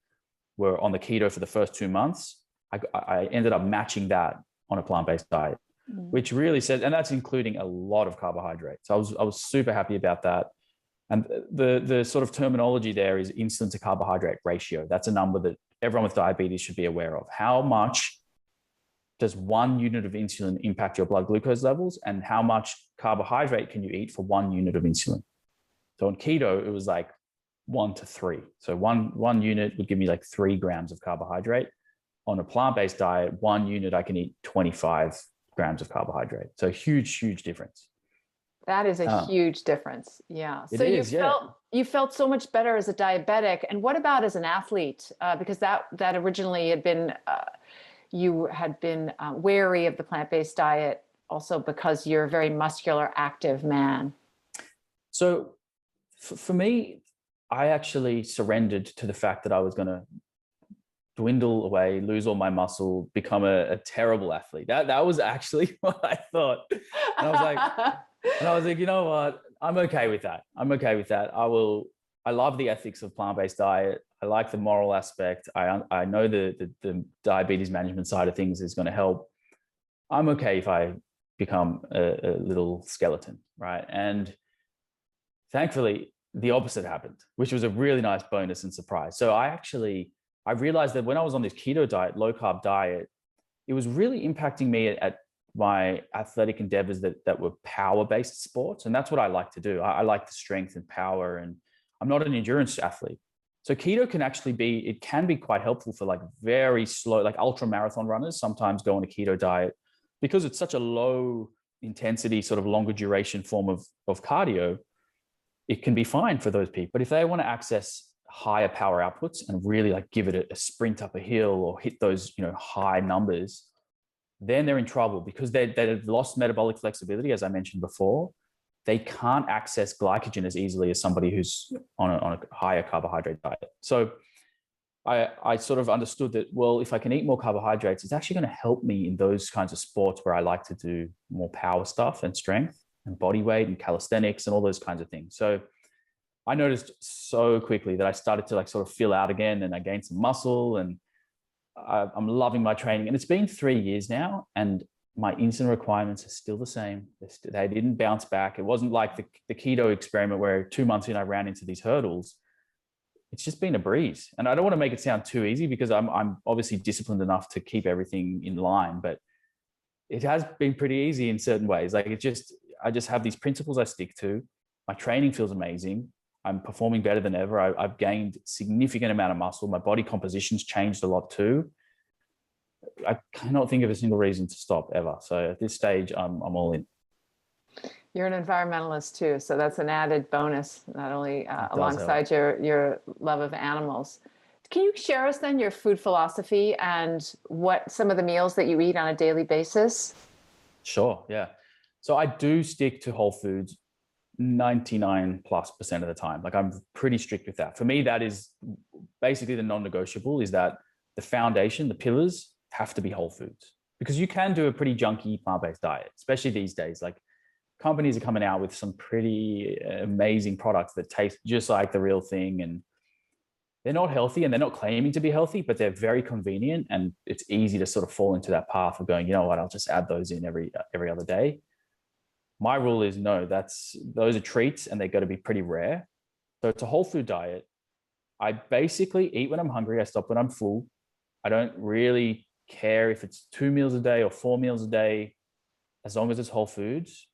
were on the keto for the first 2 months. I ended up matching that on a plant-based diet, which really said, and that's including a lot of carbohydrates. I was super happy about that. And the sort of terminology there is insulin to carbohydrate ratio. That's a number that everyone with diabetes should be aware of. How much does 1 unit of insulin impact your blood glucose levels, and how much carbohydrate can you eat for 1 unit of insulin? So on keto, it was like 1 to 3. So one unit would give me like 3 grams of carbohydrate. On a plant-based diet, 1 unit, I can eat 25 grams of carbohydrate. So huge difference. That is a huge difference. Yeah. So you felt so much better as a diabetic. And what about as an athlete? Because that originally had been, you had been wary of the plant-based diet also because you're a very muscular, active man. So for me, I actually surrendered to the fact that I was going to dwindle away, lose all my muscle, become a terrible athlete. That was actually what I thought. And I was like, you know what? I'm okay with that. I love the ethics of plant-based diet. I like the moral aspect. I know the diabetes management side of things is going to help. I'm okay if I become a little skeleton, right? And thankfully, the opposite happened, which was a really nice bonus and surprise. So I realized that when I was on this keto diet, low carb diet, it was really impacting me at my athletic endeavors that were power-based sports. And that's what I like to do. I like the strength and power, and I'm not an endurance athlete. So keto can be quite helpful for like very slow, like ultra marathon runners sometimes go on a keto diet because it's such a low intensity, sort of longer duration form of cardio. It can be fine for those people. But if they want to access higher power outputs and really like give it a sprint up a hill or hit those, high numbers, then they're in trouble because they've lost metabolic flexibility, as I mentioned before. They can't access glycogen as easily as somebody who's on a higher carbohydrate diet. So I sort of understood that, well, if I can eat more carbohydrates, it's actually going to help me in those kinds of sports where I like to do more power stuff and strength and body weight and calisthenics and all those kinds of things. So I noticed so quickly that I started to like sort of fill out again, and I gained some muscle, and I'm loving my training. And it's been 3 years now, and my insulin requirements are still the same. They didn't bounce back. It wasn't like the keto experiment where 2 months in I ran into these hurdles. It's just been a breeze. And I don't want to make it sound too easy because I'm obviously disciplined enough to keep everything in line, but it has been pretty easy in certain ways. Like I just have these principles I stick to. My training feels amazing. I'm performing better than ever. I've gained significant amount of muscle. My body composition's changed a lot too. I cannot think of a single reason to stop ever. So at this stage, I'm all in. You're an environmentalist too, so that's an added bonus, not only alongside help. your love of animals. Can you share us then your food philosophy and what some of the meals that you eat on a daily basis? Sure, yeah. So I do stick to whole foods 99+% of the time. Like I'm pretty strict with that. For me, that is basically the non-negotiable, is that the foundation, the pillars have to be whole foods, because you can do a pretty junky plant-based diet, especially these days. Like companies are coming out with some pretty amazing products that taste just like the real thing, and they're not healthy and they're not claiming to be healthy, but they're very convenient, and it's easy to sort of fall into that path of going, you know what, I'll just add those in every other day. My rule is no, those are treats and they've got to be pretty rare. So it's a whole food diet. I basically eat when I'm hungry. I stop when I'm full. I don't really care if it's 2 meals a day or 4 meals a day, as long as it's whole foods.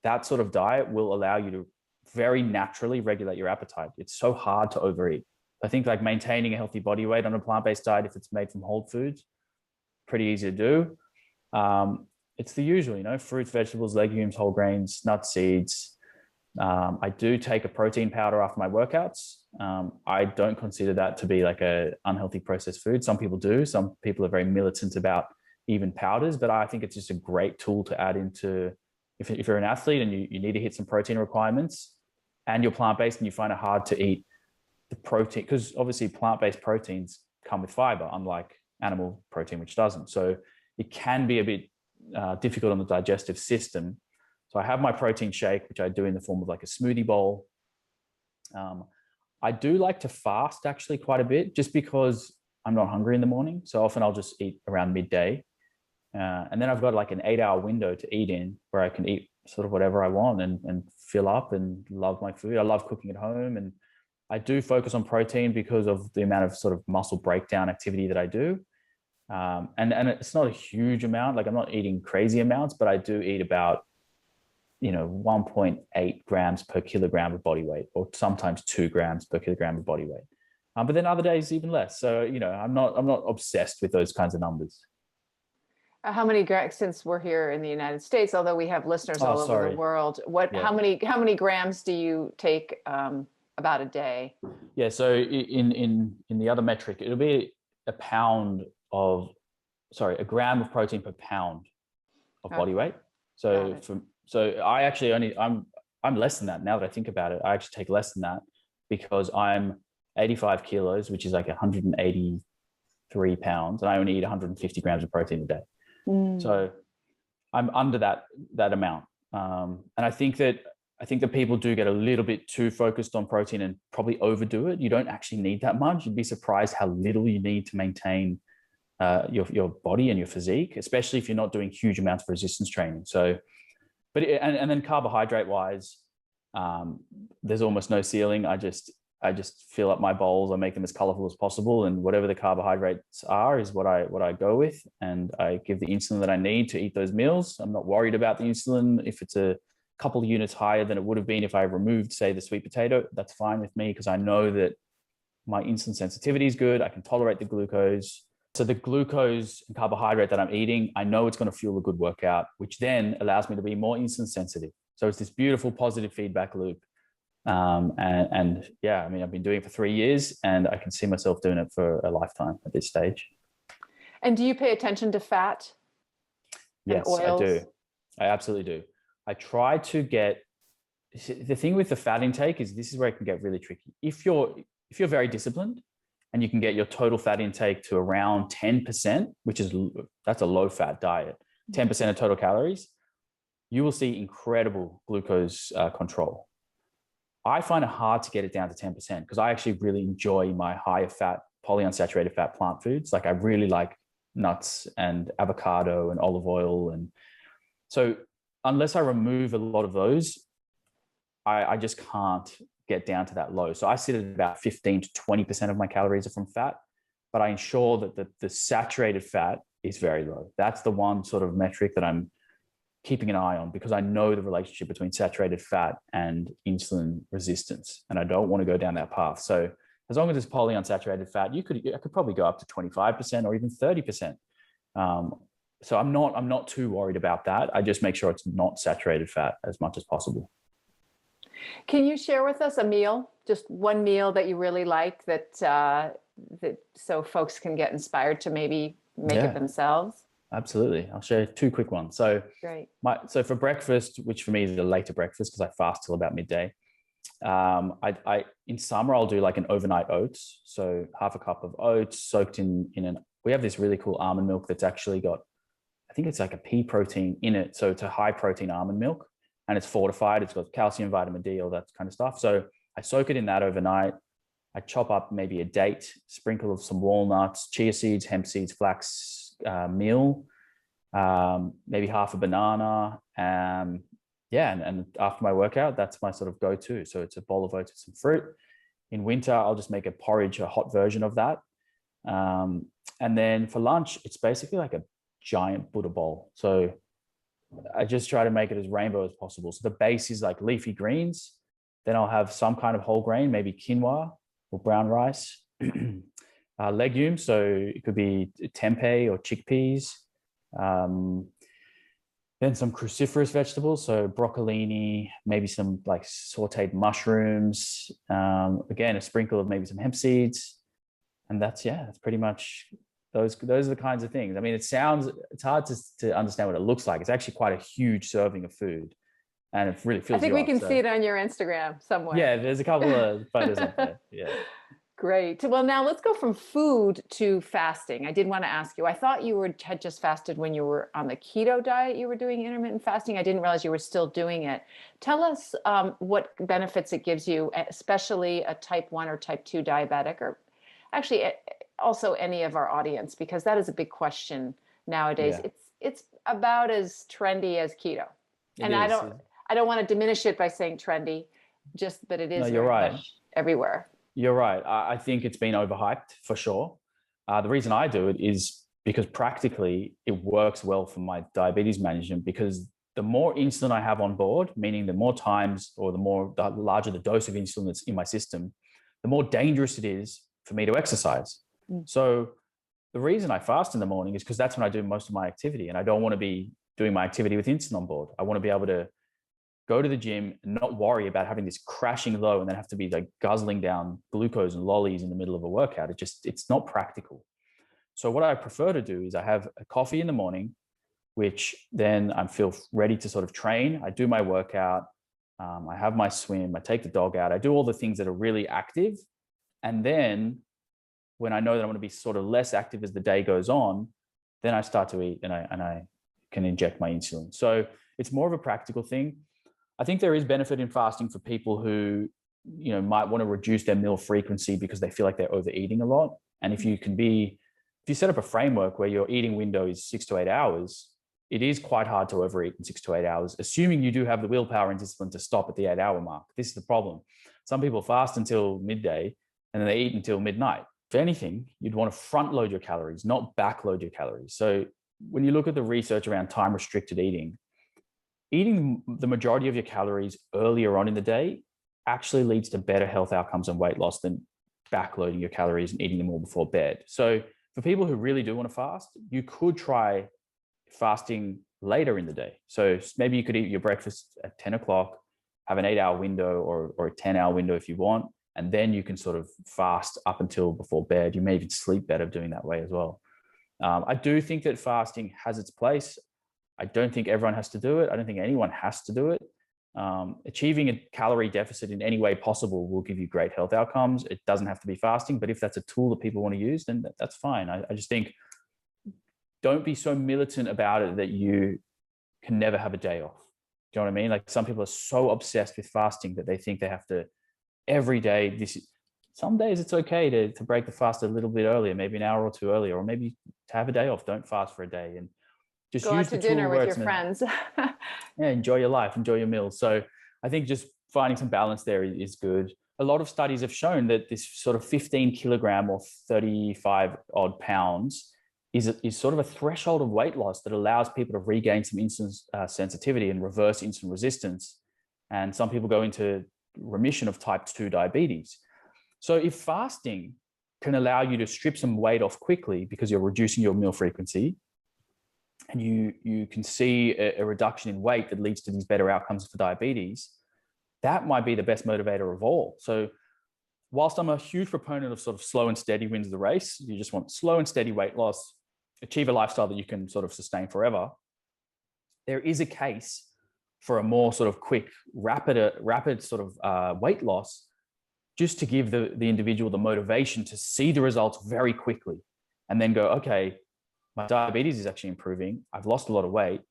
That sort of diet will allow you to very naturally regulate your appetite. It's so hard to overeat. I think like maintaining a healthy body weight on a plant-based diet, if it's made from whole foods, pretty easy to do. It's the usual, you know, fruits, vegetables, legumes, whole grains, nuts, seeds. I do take a protein powder after my workouts. I don't consider that to be like a unhealthy processed food. Some people do. Some people are very militant about even powders, but I think it's just a great tool to add into, if you're an athlete and you need to hit some protein requirements and you're plant-based and you find it hard to eat the protein, because obviously plant-based proteins come with fiber, unlike animal protein, which doesn't. So it can be a bit difficult on the digestive system. So I have my protein shake, which I do in the form of like a smoothie bowl. I do like to fast actually quite a bit, just because I'm not hungry in the morning. So often I'll just eat around midday. And then I've got like an 8-hour window to eat in, where I can eat sort of whatever I want and fill up and love my food. I love cooking at home, and I do focus on protein because of the amount of sort of muscle breakdown activity that I do. And it's not a huge amount. Like I'm not eating crazy amounts, but I do eat about, 1.8 grams per kilogram of body weight, or sometimes 2 grams per kilogram of body weight. But then other days even less. So, I'm not obsessed with those kinds of numbers. How many grams, since we're here in the United States, although we have listeners all over the world, how many grams do you take about a day? Yeah. So in the other metric, it'll be a gram of protein per pound of body weight. So I actually I'm less than that now that I think about it. I actually take less than that because I'm 85 kilos, which is like 183 pounds, and I only eat 150 grams of protein a day. So I'm under that amount. And I think that people do get a little bit too focused on protein and probably overdo it. You don't actually need that much. You'd be surprised how little you need to maintain your body and your physique, especially if you're not doing huge amounts of resistance training. So, and then carbohydrate wise, there's almost no ceiling. I just fill up my bowls. I make them as colorful as possible, and whatever the carbohydrates are is what I go with. And I give the insulin that I need to eat those meals. I'm not worried about the insulin. If it's a couple of units higher than it would have been if I removed, say, the sweet potato, that's fine with me, because I know that my insulin sensitivity is good. I can tolerate the glucose. So the glucose and carbohydrate that I'm eating, I know it's going to fuel a good workout, which then allows me to be more insulin sensitive. So it's this beautiful positive feedback loop. And yeah, I mean, I've been doing it for 3 years, and I can see myself doing it for a lifetime at this stage. And do you pay attention to fat? Yes, I do. I absolutely do. I try to get, the thing with the fat intake is, this is where it can get really tricky. If you're very disciplined and you can get your total fat intake to around 10%, that's a low fat diet, 10% of total calories, you will see incredible glucose control. I find it hard to get it down to 10% because I actually really enjoy my higher fat, polyunsaturated fat plant foods. Like I really like nuts and avocado and olive oil. And so unless I remove a lot of those, I just can't get down to that low. So I sit at about 15 to 20% of my calories are from fat, but I ensure that the saturated fat is very low. That's the one sort of metric that I'm keeping an eye on, because I know the relationship between saturated fat and insulin resistance, and I don't want to go down that path. So as long as it's polyunsaturated fat, I could probably go up to 25% or even 30%. So I'm not too worried about that. I just make sure it's not saturated fat as much as possible. Can you share with us a meal, just one meal that you really like, that so folks can get inspired to maybe make it themselves? Absolutely. I'll share two quick ones. So great. So for breakfast, which for me is a later breakfast because I fast till about midday. I in summer I'll do like an overnight oats. So half a cup of oats soaked we have this really cool almond milk that's actually got, I think it's like a pea protein in it. So it's a high protein almond milk and it's fortified. It's got calcium, vitamin D, all that kind of stuff. So I soak it in that overnight. I chop up maybe a date, sprinkle of some walnuts, chia seeds, hemp seeds, flax meal, maybe half a banana. And after my workout, that's my sort of go-to. So it's a bowl of oats with some fruit. In winter, I'll just make a porridge, a hot version of that. And then for lunch, it's basically like a giant Buddha bowl. So I just try to make it as rainbow as possible. So the base is like leafy greens. Then I'll have some kind of whole grain, maybe quinoa or brown rice. Legumes, so it could be tempeh or chickpeas. Then some cruciferous vegetables, so broccolini, maybe some like sauteed mushrooms. Again, a sprinkle of maybe some hemp seeds. And that's pretty much those are the kinds of things. I mean, it's hard to understand what it looks like. It's actually quite a huge serving of food. And it really fills I think you we up, can see it on your Instagram somewhere. Yeah, there's a couple of photos up there. Yeah. Great. Well, now let's go from food to fasting. I did want to ask you, I thought you had just fasted when you were on the keto diet. You were doing intermittent fasting. I didn't realize you were still doing it. Tell us what benefits it gives you, especially a type 1 or type 2 diabetic, or actually also any of our audience, because that is a big question nowadays. Yeah. It's about as trendy as keto. And I don't want to diminish it by saying trendy, just that it is you're right. much everywhere. You're right. I think it's been overhyped for sure. The reason I do it is because practically it works well for my diabetes management, because the more insulin I have on board, meaning the more times or the larger the dose of insulin that's in my system, the more dangerous it is for me to exercise. So the reason I fast in the morning is because that's when I do most of my activity, and I don't want to be doing my activity with insulin on board. I want to be able to go to the gym and not worry about having this crashing low and then have to be like guzzling down glucose and lollies in the middle of a workout. It's not practical. So what I prefer to do is I have a coffee in the morning, which then I feel ready to sort of train. I do my workout. I have my swim. I take the dog out. I do all the things that are really active. And then when I know that I'm going to be sort of less active as the day goes on, then I start to eat and I can inject my insulin. So it's more of a practical thing. I think there is benefit in fasting for people who, might want to reduce their meal frequency because they feel like they're overeating a lot. And if you set up a framework where your eating window is 6 to 8 hours, it is quite hard to overeat in 6 to 8 hours, assuming you do have the willpower and discipline to stop at the 8-hour mark. This is the problem. Some people fast until midday and then they eat until midnight. If anything, you'd want to front load your calories, not back load your calories. So when you look at the research around time restricted eating the majority of your calories earlier on in the day actually leads to better health outcomes and weight loss than backloading your calories and eating them all before bed. So for people who really do want to fast, you could try fasting later in the day. So maybe you could eat your breakfast at 10 o'clock, have an 8-hour window or a 10-hour window if you want, and then you can sort of fast up until before bed. You may even sleep better doing that way as well. I do think that fasting has its place. I don't think everyone has to do it. I don't think anyone has to do it. Achieving a calorie deficit in any way possible will give you great health outcomes. It doesn't have to be fasting, but if that's a tool that people want to use, then that's fine. I just think don't be so militant about it that you can never have a day off. Do you know what I mean? Like some people are so obsessed with fasting that they think they have to every day. Some days it's okay to break the fast a little bit earlier, maybe an hour or two earlier, or maybe to have a day off. Don't fast for a day and just go out to dinner with your friends. Enjoy your life, enjoy your meals. So I think just finding some balance there is good. A lot of studies have shown that this sort of 15 kilogram or 35 odd pounds is sort of a threshold of weight loss that allows people to regain some insulin sensitivity and reverse insulin resistance. And some people go into remission of type 2 diabetes. So if fasting can allow you to strip some weight off quickly because you're reducing your meal frequency, and you can see a reduction in weight that leads to these better outcomes for diabetes, that might be the best motivator of all. So whilst I'm a huge proponent of sort of slow and steady wins the race, you just want slow and steady weight loss, achieve a lifestyle that you can sort of sustain forever, there is a case for a more sort of quick, rapid sort of weight loss, just to give the individual the motivation to see the results very quickly and then go, okay, my diabetes is actually improving. I've lost a lot of weight.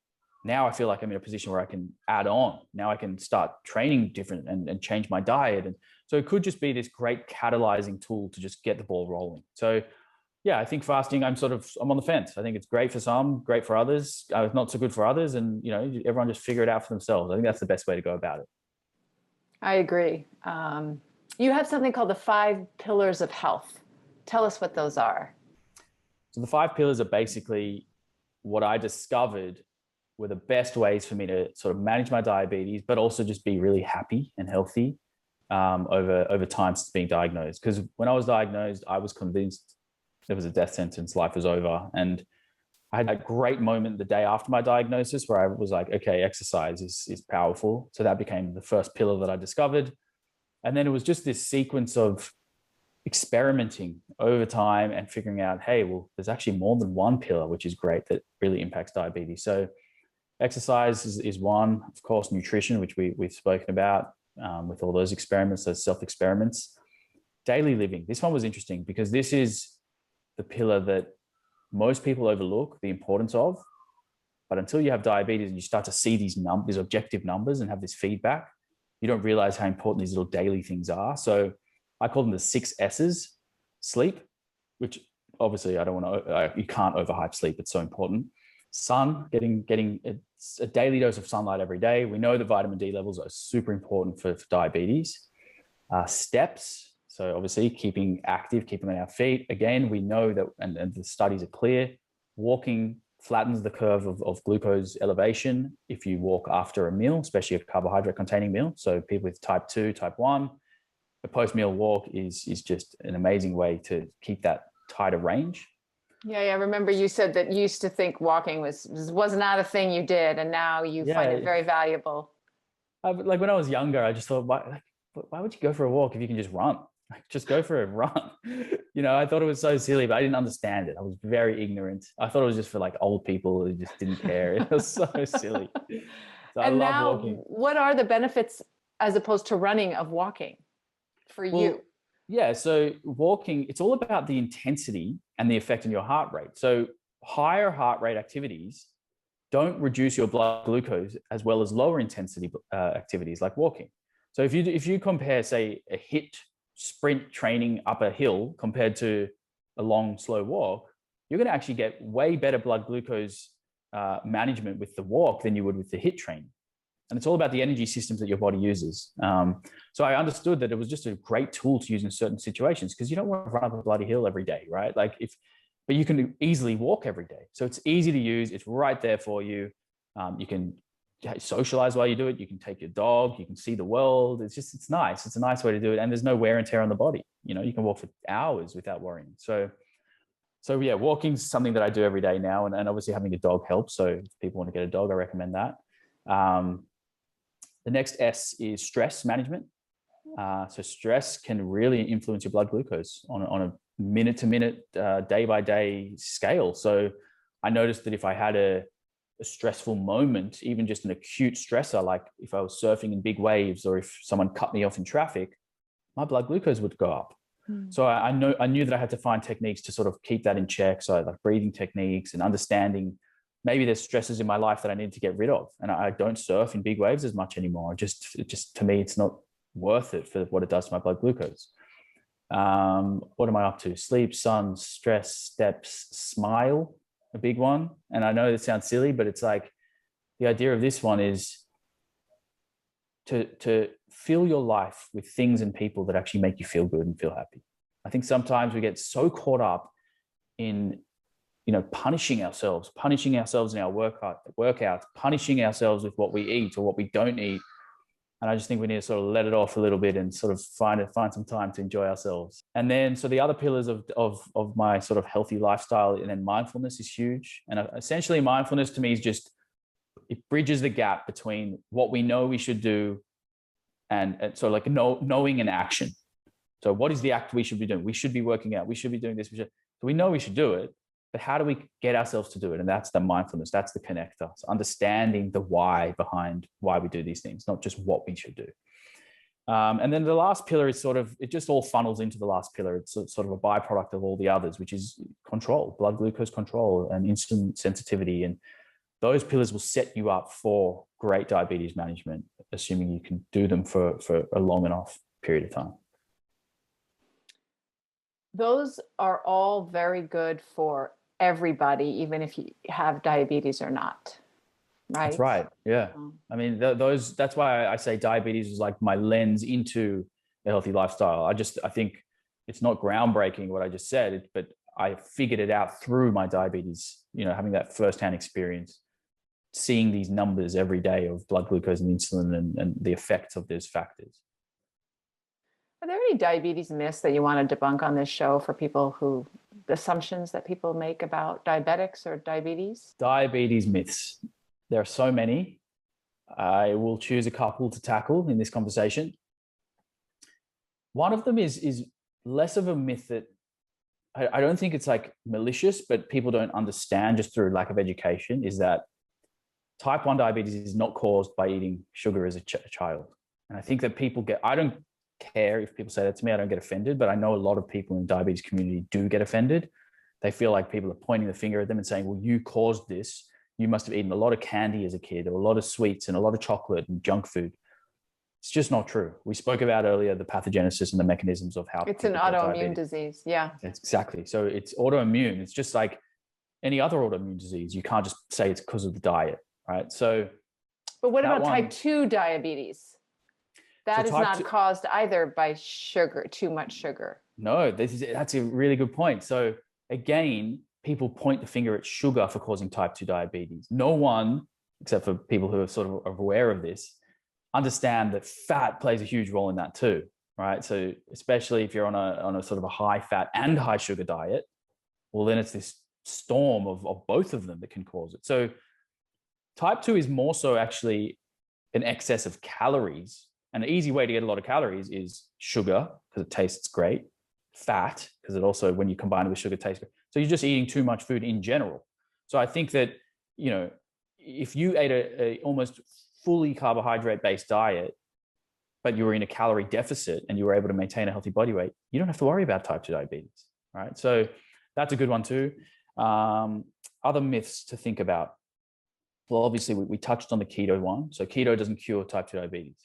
Now I feel like I'm in a position where I can add on. Now I can start training different and change my diet. And so it could just be this great catalyzing tool to just get the ball rolling. So yeah, I think fasting, I'm on the fence. I think it's great for some, great for others, not so good for others. And, everyone just figure it out for themselves. I think that's the best way to go about it. I agree. You have something called the 5 pillars of health. Tell us what those are. So the 5 pillars are basically what I discovered were the best ways for me to sort of manage my diabetes, but also just be really happy and healthy over time since being diagnosed. Because when I was diagnosed, I was convinced it was a death sentence, life was over. And I had a great moment the day after my diagnosis where I was like, okay, exercise is powerful. So that became the first pillar that I discovered. And then it was just this sequence of experimenting over time and figuring out, hey, well, there's actually more than one pillar, which is great, that really impacts diabetes. So exercise is one, of course, nutrition, which we've spoken about with all those experiments, those self-experiments. Daily living. This one was interesting because this is the pillar that most people overlook the importance of. But until you have diabetes and you start to see these objective numbers and have this feedback, you don't realize how important these little daily things are. So I call them the 6 S's. Sleep, which obviously I don't want to, you can't overhype sleep. It's so important. Sun, getting a daily dose of sunlight every day. We know that vitamin D levels are super important for diabetes. Steps, so obviously keeping active, keeping on our feet. Again, we know that, and the studies are clear, walking flattens the curve of glucose elevation if you walk after a meal, especially a carbohydrate containing meal. So people with type 2, type 1, a post-meal walk is just an amazing way to keep that tighter range. Yeah, I remember you said that you used to think walking was not a thing you did, and now you find it very valuable. Like when I was younger, I just thought, why would you go for a walk if you can just run? Like, just go for a run. I thought it was so silly, but I didn't understand it. I was very ignorant. I thought it was just for like old people who just didn't care. It was so silly. So I love walking. What are the benefits as opposed to running of walking for you? Yeah, so walking, it's all about the intensity and the effect on your heart rate. So higher heart rate activities don't reduce your blood glucose as well as lower intensity activities like walking. So if you compare, say, a HIIT sprint training up a hill compared to a long, slow walk, you're going to actually get way better blood glucose management with the walk than you would with the HIIT training. And it's all about the energy systems that your body uses. So I understood that it was just a great tool to use in certain situations, because you don't want to run up a bloody hill every day, right? But you can easily walk every day. So it's easy to use. It's right there for you. You can socialize while you do it. You can take your dog. You can see the world. It's nice. It's a nice way to do it. And there's no wear and tear on the body. You can walk for hours without worrying. So yeah, walking's something that I do every day now. And obviously having a dog helps. So if people want to get a dog, I recommend that. The next S is stress management. So stress can really influence your blood glucose on a minute to minute, day by day scale. So I noticed that if I had a stressful moment, even just an acute stressor, like if I was surfing in big waves or if someone cut me off in traffic, my blood glucose would go up. So I knew that I had to find techniques to sort of keep that in check. So like breathing techniques and understanding maybe there's stresses in my life that I need to get rid of. And I don't surf in big waves as much anymore. Just to me, it's not worth it for what it does to my blood glucose. What am I up to? Sleep, sun, stress, steps, smile, a big one. And I know that sounds silly, but it's like the idea of this one is to fill your life with things and people that actually make you feel good and feel happy. I think sometimes we get so caught up in punishing ourselves in our workouts, punishing ourselves with what we eat or what we don't eat. And I just think we need to sort of let it off a little bit and sort of find some time to enjoy ourselves. And then, so the other pillars of my sort of healthy lifestyle, and then mindfulness is huge. And essentially mindfulness to me is just, it bridges the gap between what we know we should do and so like knowing an action. So what is the act we should be doing? We should be working out. We should be doing this. So we know we should do it, but how do we get ourselves to do it? And that's the mindfulness. That's the connector. So understanding the why behind why we do these things, not just what we should do. And then the last pillar is it just all funnels into the last pillar. It's sort of a byproduct of all the others, which is control, blood glucose control and insulin sensitivity. And those pillars will set you up for great diabetes management, assuming you can do them for a long enough period of time. Those are all very good for everybody, even if you have diabetes or not, right? That's right. Yeah. I mean, that's why I say diabetes is like my lens into a healthy lifestyle. I think it's not groundbreaking what I just said, but I figured it out through my diabetes, having that firsthand experience, seeing these numbers every day of blood glucose and insulin and the effects of those factors. Are there any diabetes myths that you want to debunk on this show for people assumptions that people make about diabetics or diabetes? Diabetes myths. There are so many. I will choose a couple to tackle in this conversation. One of them is less of a myth that I don't think it's like malicious, but people don't understand just through lack of education, is that type 1 diabetes is not caused by eating sugar as a child. And I think that I don't care if people say that to me, I don't get offended, but I know a lot of people in the diabetes community do get offended. They feel like people are pointing the finger at them and saying, well, you caused this. You must have eaten a lot of candy as a kid, or a lot of sweets and a lot of chocolate and junk food. It's just not true. We spoke about earlier the pathogenesis and the mechanisms of how it's an autoimmune disease. Yeah, exactly. So it's autoimmune. It's just like any other autoimmune disease. You can't just say it's because of the diet, right? So, but what about type 2 diabetes? That is not caused either by sugar, too much sugar. No, that's a really good point. So again, people point the finger at sugar for causing type 2 diabetes. No one, except for people who are sort of aware of this, understand that fat plays a huge role in that too, right? So especially if you're on a sort of a high fat and high sugar diet, well, then it's this storm of both of them that can cause it. So type 2 is more so actually an excess of calories. And an easy way to get a lot of calories is sugar, because it tastes great, fat, because it also, when you combine it with sugar, tastes great. So you're just eating too much food in general. So I think that, if you ate a almost fully carbohydrate-based diet, but you were in a calorie deficit and you were able to maintain a healthy body weight, you don't have to worry about type 2 diabetes, right? So that's a good one too. Other myths to think about. Well, obviously we touched on the keto one. So keto doesn't cure type 2 diabetes.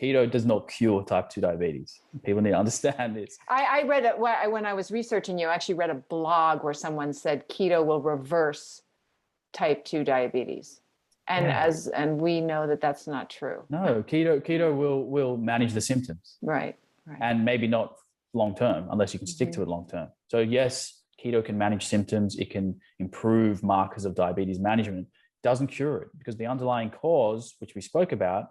Keto does not cure type 2 diabetes. People need to understand this. I read it when I was researching you. I actually read a blog where someone said keto will reverse type 2 diabetes, and we know that that's not true. No, keto will manage the symptoms. Right. And maybe not long term, unless you can stick to it long term. So yes, keto can manage symptoms. It can improve markers of diabetes management. It doesn't cure it, because the underlying cause, which we spoke about,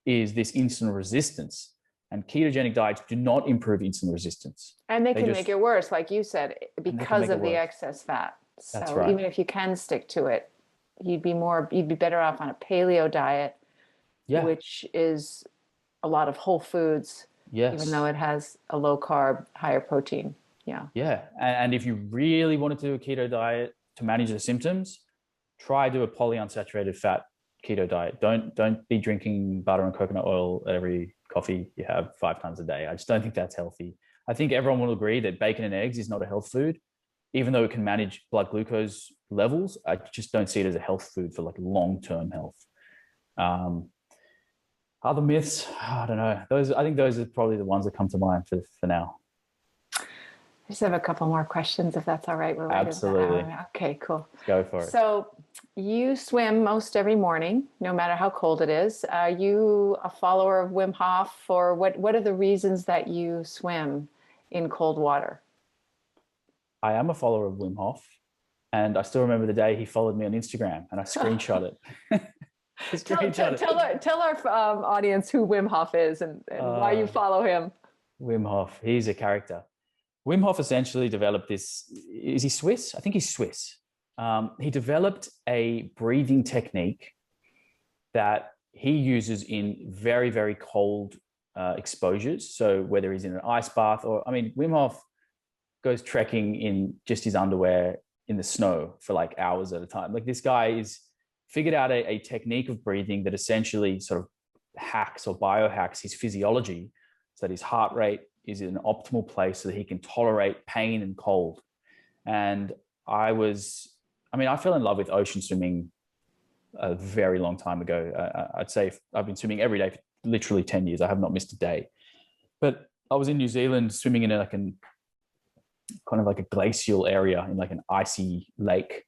is this insulin resistance, and ketogenic diets do not improve insulin resistance. And they can make it worse, like you said, because of the excess fat. That's so right. Even if you can stick to it, you'd be better off on a paleo diet, which is a lot of whole foods, even though it has a low carb, higher protein. Yeah. And if you really wanted to do a keto diet to manage the symptoms, try do a polyunsaturated fat keto diet. Don't be drinking butter and coconut oil at every coffee you have 5 times a day. I just don't think that's healthy. I think everyone will agree that bacon and eggs is not a health food, even though it can manage blood glucose levels. I just don't see it as a health food for like long-term health. Other myths, I don't know. I think those are probably the ones that come to mind for now. I just have a couple more questions, if that's all right. Absolutely. Okay, cool. Go for it. So you swim most every morning, no matter how cold it is. Are you a follower of Wim Hof, or what are the reasons that you swim in cold water? I am a follower of Wim Hof. And I still remember the day he followed me on Instagram, and I screenshot it. Tell our audience who Wim Hof is and why you follow him. Wim Hof, he's a character. Wim Hof essentially developed this. Is he Swiss? I think he's Swiss. He developed a breathing technique that he uses in very, very cold exposures. So whether he's in an ice bath Wim Hof goes trekking in just his underwear in the snow for like hours at a time. Like, this guy is figured out a technique of breathing that essentially sort of hacks or biohacks his physiology so that his heart rate is in an optimal place so that he can tolerate pain and cold. And I fell in love with ocean swimming a very long time ago. I'd say I've been swimming every day for literally 10 years. I have not missed a day. But I was in New Zealand swimming in kind of like a glacial area in like an icy lake.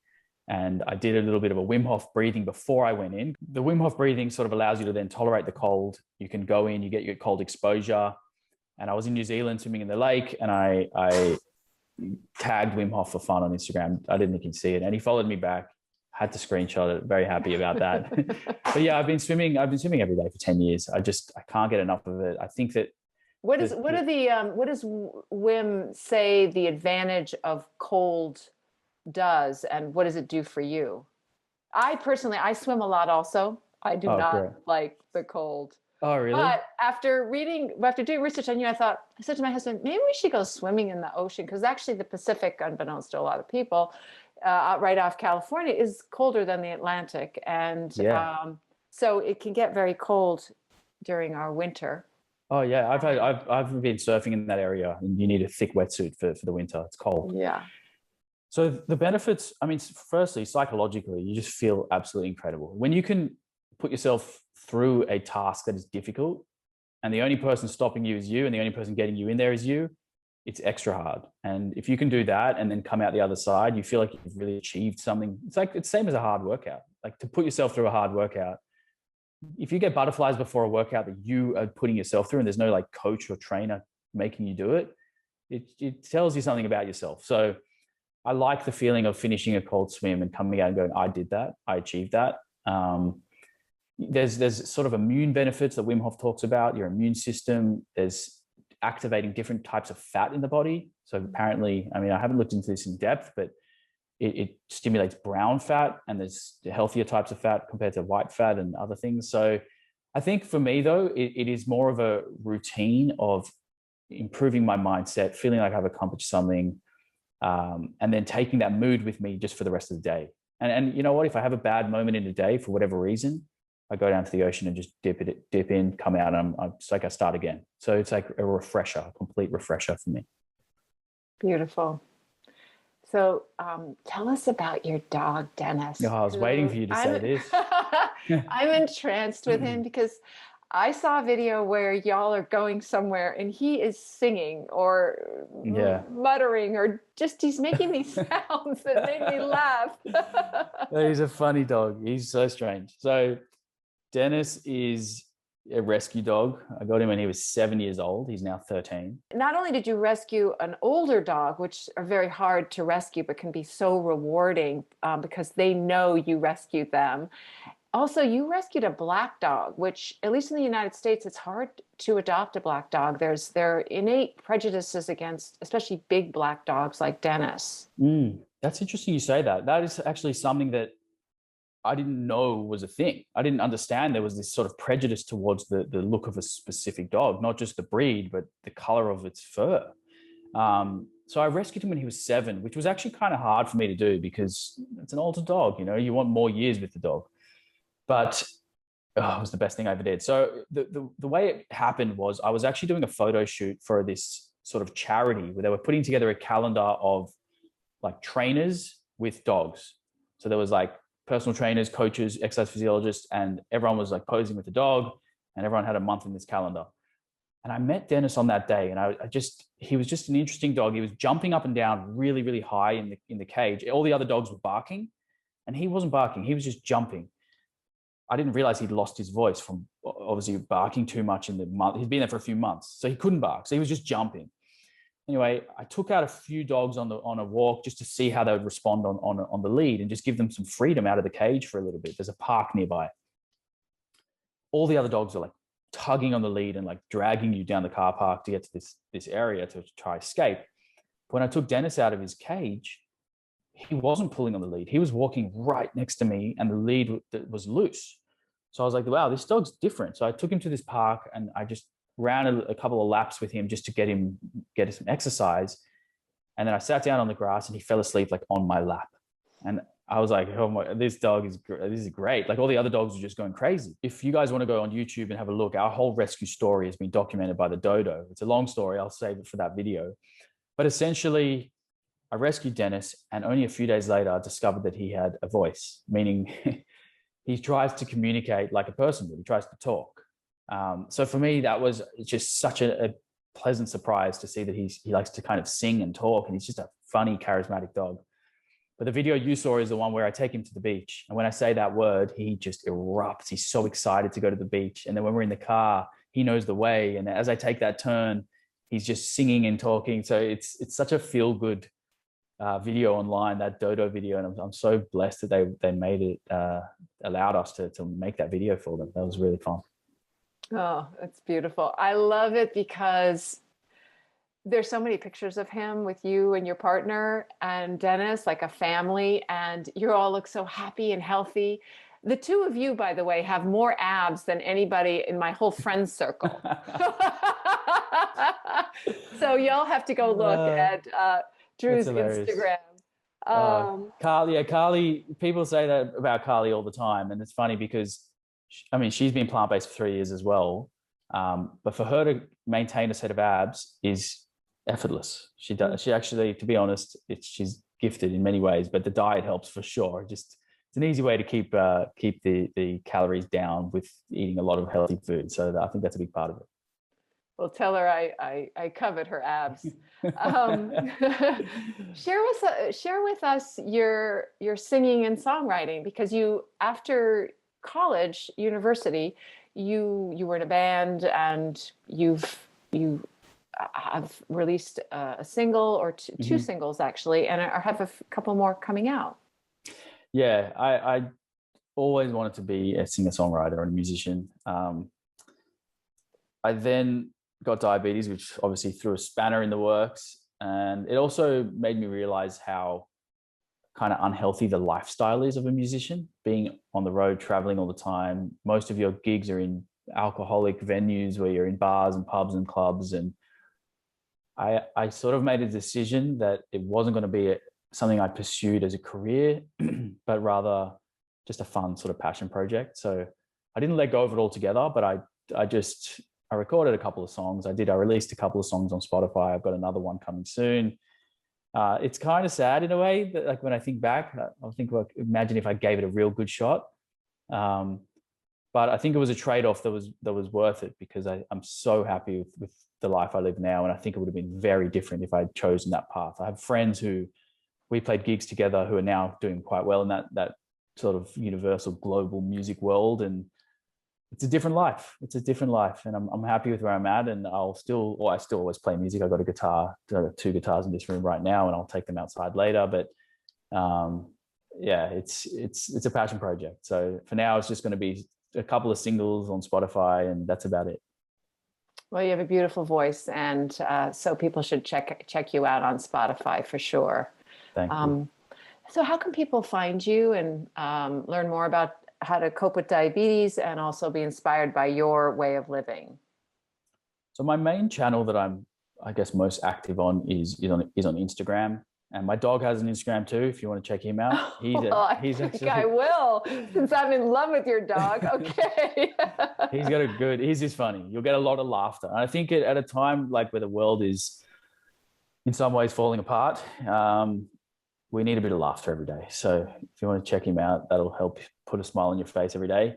And I did a little bit of a Wim Hof breathing before I went in. The Wim Hof breathing sort of allows you to then tolerate the cold. You can go in, you get your cold exposure. And I was in New Zealand swimming in the lake, and I tagged Wim Hof for fun on Instagram. I didn't think he'd see it, and he followed me back. Had to screenshot it. Very happy about that. But yeah, I've been swimming every day for 10 years. I can't get enough of it. I think that what does Wim say the advantage of cold does, and what does it do for you? I personally swim a lot also. I do not like the cold. Oh, really? But after doing research on you, I said to my husband, maybe we should go swimming in the ocean, because actually the Pacific, unbeknownst to a lot of people, right off California, is colder than the Atlantic. And so it can get very cold during our winter. Oh yeah, I've been surfing in that area, and you need a thick wetsuit for the winter. It's cold. Yeah. So the benefits, firstly, psychologically, you just feel absolutely incredible. When you can put yourself through a task that is difficult, and the only person stopping you is you, and the only person getting you in there is you, it's extra hard. And if you can do that and then come out the other side, you feel like you've really achieved something. It's the same as a hard workout. Like, to put yourself through a hard workout, if you get butterflies before a workout that you are putting yourself through, and there's no like coach or trainer making you do it, it tells you something about yourself. So I like the feeling of finishing a cold swim and coming out and going, I did that, I achieved that. There's sort of immune benefits that Wim Hof talks about, your immune system. There's activating different types of fat in the body. So apparently, I haven't looked into this in depth, but it stimulates brown fat, and there's healthier types of fat compared to white fat and other things. So I think for me, though, it is more of a routine of improving my mindset, feeling like I've accomplished something, and then taking that mood with me just for the rest of the day. And you know what? If I have a bad moment in the day for whatever reason, I go down to the ocean and just dip in, come out, and it's like I start again. So it's like a refresher, a complete refresher for me. Beautiful. So tell us about your dog, Dennis. Oh, I was waiting for you to say this. I'm entranced with him because I saw a video where y'all are going somewhere and he is singing or muttering, or just he's making these sounds that make me laugh. He's a funny dog. He's so strange. So Dennis is a rescue dog. I got him when he was 7 years old. He's now 13. Not only did you rescue an older dog, which are very hard to rescue, but can be so rewarding because they know you rescued them. Also, you rescued a black dog, which, at least in the United States, it's hard to adopt a black dog. There are innate prejudices against, especially big black dogs like Dennis. That's interesting you say that. That is actually something that I didn't know was a thing. I didn't understand there was this sort of prejudice towards the look of a specific dog, not just the breed, but the color of its fur. So I rescued him when he was 7, which was actually kind of hard for me to do because it's an older dog. You want more years with the dog. But it was the best thing I ever did. So the way it happened was I was actually doing a photo shoot for this sort of charity where they were putting together a calendar of like trainers with dogs. So there was like personal trainers, coaches, exercise physiologists, and everyone was like posing with the dog, and everyone had a month in this calendar. And I met Dennis on that day, and he was just an interesting dog. He was jumping up and down really, really high in the cage. All the other dogs were barking, and he wasn't barking. He was just jumping. I didn't realize he'd lost his voice from obviously barking too much in the month. He'd been there for a few months, so he couldn't bark. So he was just jumping. Anyway, I took out a few dogs on a walk just to see how they would respond on the lead and just give them some freedom out of the cage for a little bit. There's a park nearby. All the other dogs are like tugging on the lead and like dragging you down the car park to get to this area to try escape. When I took Dennis out of his cage, he wasn't pulling on the lead. He was walking right next to me and the lead was loose. So I was like, wow, this dog's different. So I took him to this park and I just ran a couple of laps with him just to get some exercise. And then I sat down on the grass and he fell asleep like on my lap. And I was like, oh my, this is great. Like all the other dogs are just going crazy. If you guys want to go on YouTube and have a look, our whole rescue story has been documented by the dodo. It's a long story. I'll save it for that video. But essentially, I rescued Dennis, and only a few days later, I discovered that he had a voice, meaning he tries to communicate like a person would. He tries to talk. So for me, that was just such a pleasant surprise to see that he likes to kind of sing and talk, and he's just a funny, charismatic dog. But the video you saw is the one where I take him to the beach. And when I say that word, he just erupts. He's so excited to go to the beach. And then when we're in the car, he knows the way. And as I take that turn, he's just singing and talking. So it's such a feel-good video online, that dodo video. And I'm so blessed that they made it, allowed us to make that video for them. That was really fun. Oh, that's beautiful. I love it because there's so many pictures of him with you and your partner and Dennis, like a family, and you all look so happy and healthy. The two of you, by the way, have more abs than anybody in my whole friends circle. So y'all have to go look at Drew's Instagram. Carly, people say that about Carly all the time. And it's funny because, I mean, she's been plant-based for 3 years as well. But for her to maintain a set of abs is effortless. She actually, to be honest, she's gifted in many ways, but the diet helps for sure. It's an easy way to keep the calories down with eating a lot of healthy food. So I think that's a big part of it. Well, tell her I covet her abs. Share with us your singing and songwriting, because you, after college, university, you were in a band, and you have released a single or two singles actually, and I have a couple more coming out. Yeah, I always wanted to be a singer-songwriter and a musician. I then got diabetes, which obviously threw a spanner in the works. And it also made me realize how kind of unhealthy the lifestyle is of a musician, being on the road, traveling all the time. Most of your gigs are in alcoholic venues where you're in bars and pubs and clubs. And I sort of made a decision that it wasn't going to be something I pursued as a career, but rather just a fun sort of passion project. So I didn't let go of it altogether, but I recorded a couple of songs. I released a couple of songs on Spotify. I've got another one coming soon. It's kind of sad in a way that, like, when I think back, I think, like, imagine if I gave it a real good shot. But I think it was a trade-off that was worth it, because I'm so happy with the life I live now. And I think it would have been very different if I'd chosen that path. I have friends who we played gigs together who are now doing quite well in that sort of universal global music world. And it's a different life. And I'm happy with where I'm at, and I still always play music. I've got a guitar, two guitars in this room right now, and I'll take them outside later. But yeah, it's a passion project. So for now, it's just going to be a couple of singles on Spotify, and that's about it. Well, you have a beautiful voice, and so people should check you out on Spotify for sure. Thank you. So how can people find you and learn more about how to cope with diabetes and also be inspired by your way of living? So my main channel that I'm, I guess, most active on is on Instagram. And my dog has an Instagram too, if you want to check him out. I will, since I'm in love with your dog. Okay. He's just funny. You'll get a lot of laughter. And I think at a time like where the world is in some ways falling apart, we need a bit of laughter every day. So if you want to check him out, that'll help put a smile on your face every day.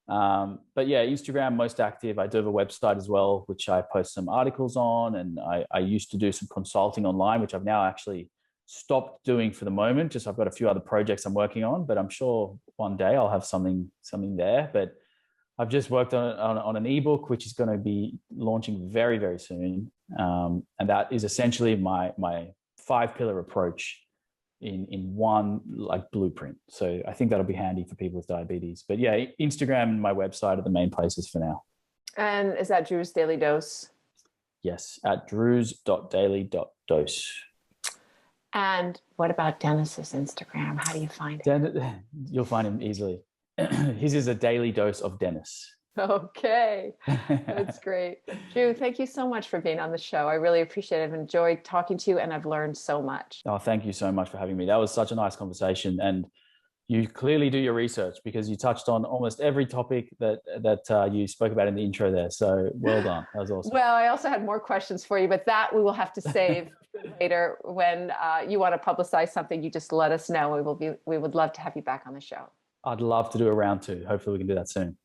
But yeah, Instagram, most active. I do have a website as well, which I post some articles on. And I used to do some consulting online, which I've now actually stopped doing for the moment. Just I've got a few other projects I'm working on, but I'm sure one day I'll have something there. But I've just worked on an ebook, which is going to be launching very, very soon. And that is essentially my 5-pillar approach in one like blueprint. So I think that'll be handy for people with diabetes. But yeah, Instagram and my website are the main places for now. And is that Drew's Daily Dose? Yes, at drews.daily.dose. And what about Dennis's Instagram? How do you find it? You'll find him easily. His is a daily dose of Dennis. Okay, that's great. Drew, thank you so much for being on the show. I really appreciate it. I've enjoyed talking to you and I've learned so much. Oh, thank you so much for having me. That was such a nice conversation. And you clearly do your research because you touched on almost every topic that you spoke about in the intro there. So well done. That was awesome. Well, I also had more questions for you, but that we will have to save later. When you want to publicize something, you just let us know. We would love to have you back on the show. I'd love to do a round 2. Hopefully we can do that soon.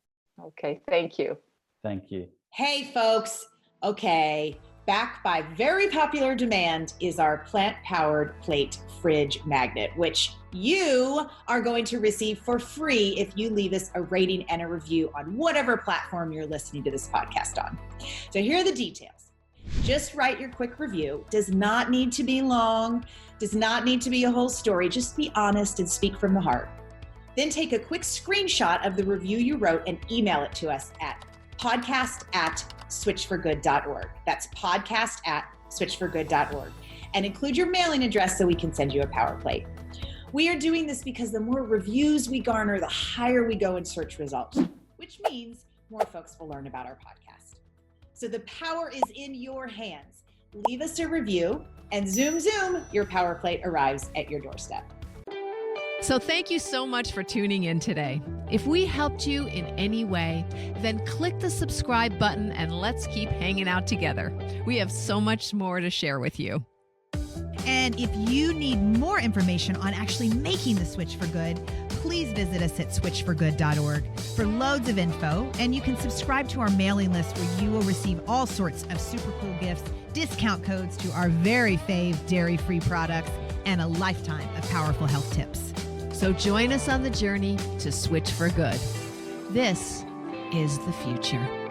Okay. Thank you. Thank you. Hey, folks. Okay. Back by very popular demand is our plant-powered plate fridge magnet, which you are going to receive for free if you leave us a rating and a review on whatever platform you're listening to this podcast on. So here are the details. Just write your quick review. Does not need to be long, does not need to be a whole story. Just be honest and speak from the heart. Then take a quick screenshot of the review you wrote and email it to us at podcast@switchforgood.org. That's podcast@switchforgood.org. And include your mailing address so we can send you a power plate. We are doing this because the more reviews we garner, the higher we go in search results, which means more folks will learn about our podcast. So the power is in your hands. Leave us a review and zoom, your power plate arrives at your doorstep. So thank you so much for tuning in today. If we helped you in any way, then click the subscribe button and let's keep hanging out together. We have so much more to share with you. And if you need more information on actually making the switch for good, please visit us at switchforgood.org for loads of info. And you can subscribe to our mailing list where you will receive all sorts of super cool gifts, discount codes to our very fave dairy-free products, and a lifetime of powerful health tips. So join us on the journey to switch for good. This is the future.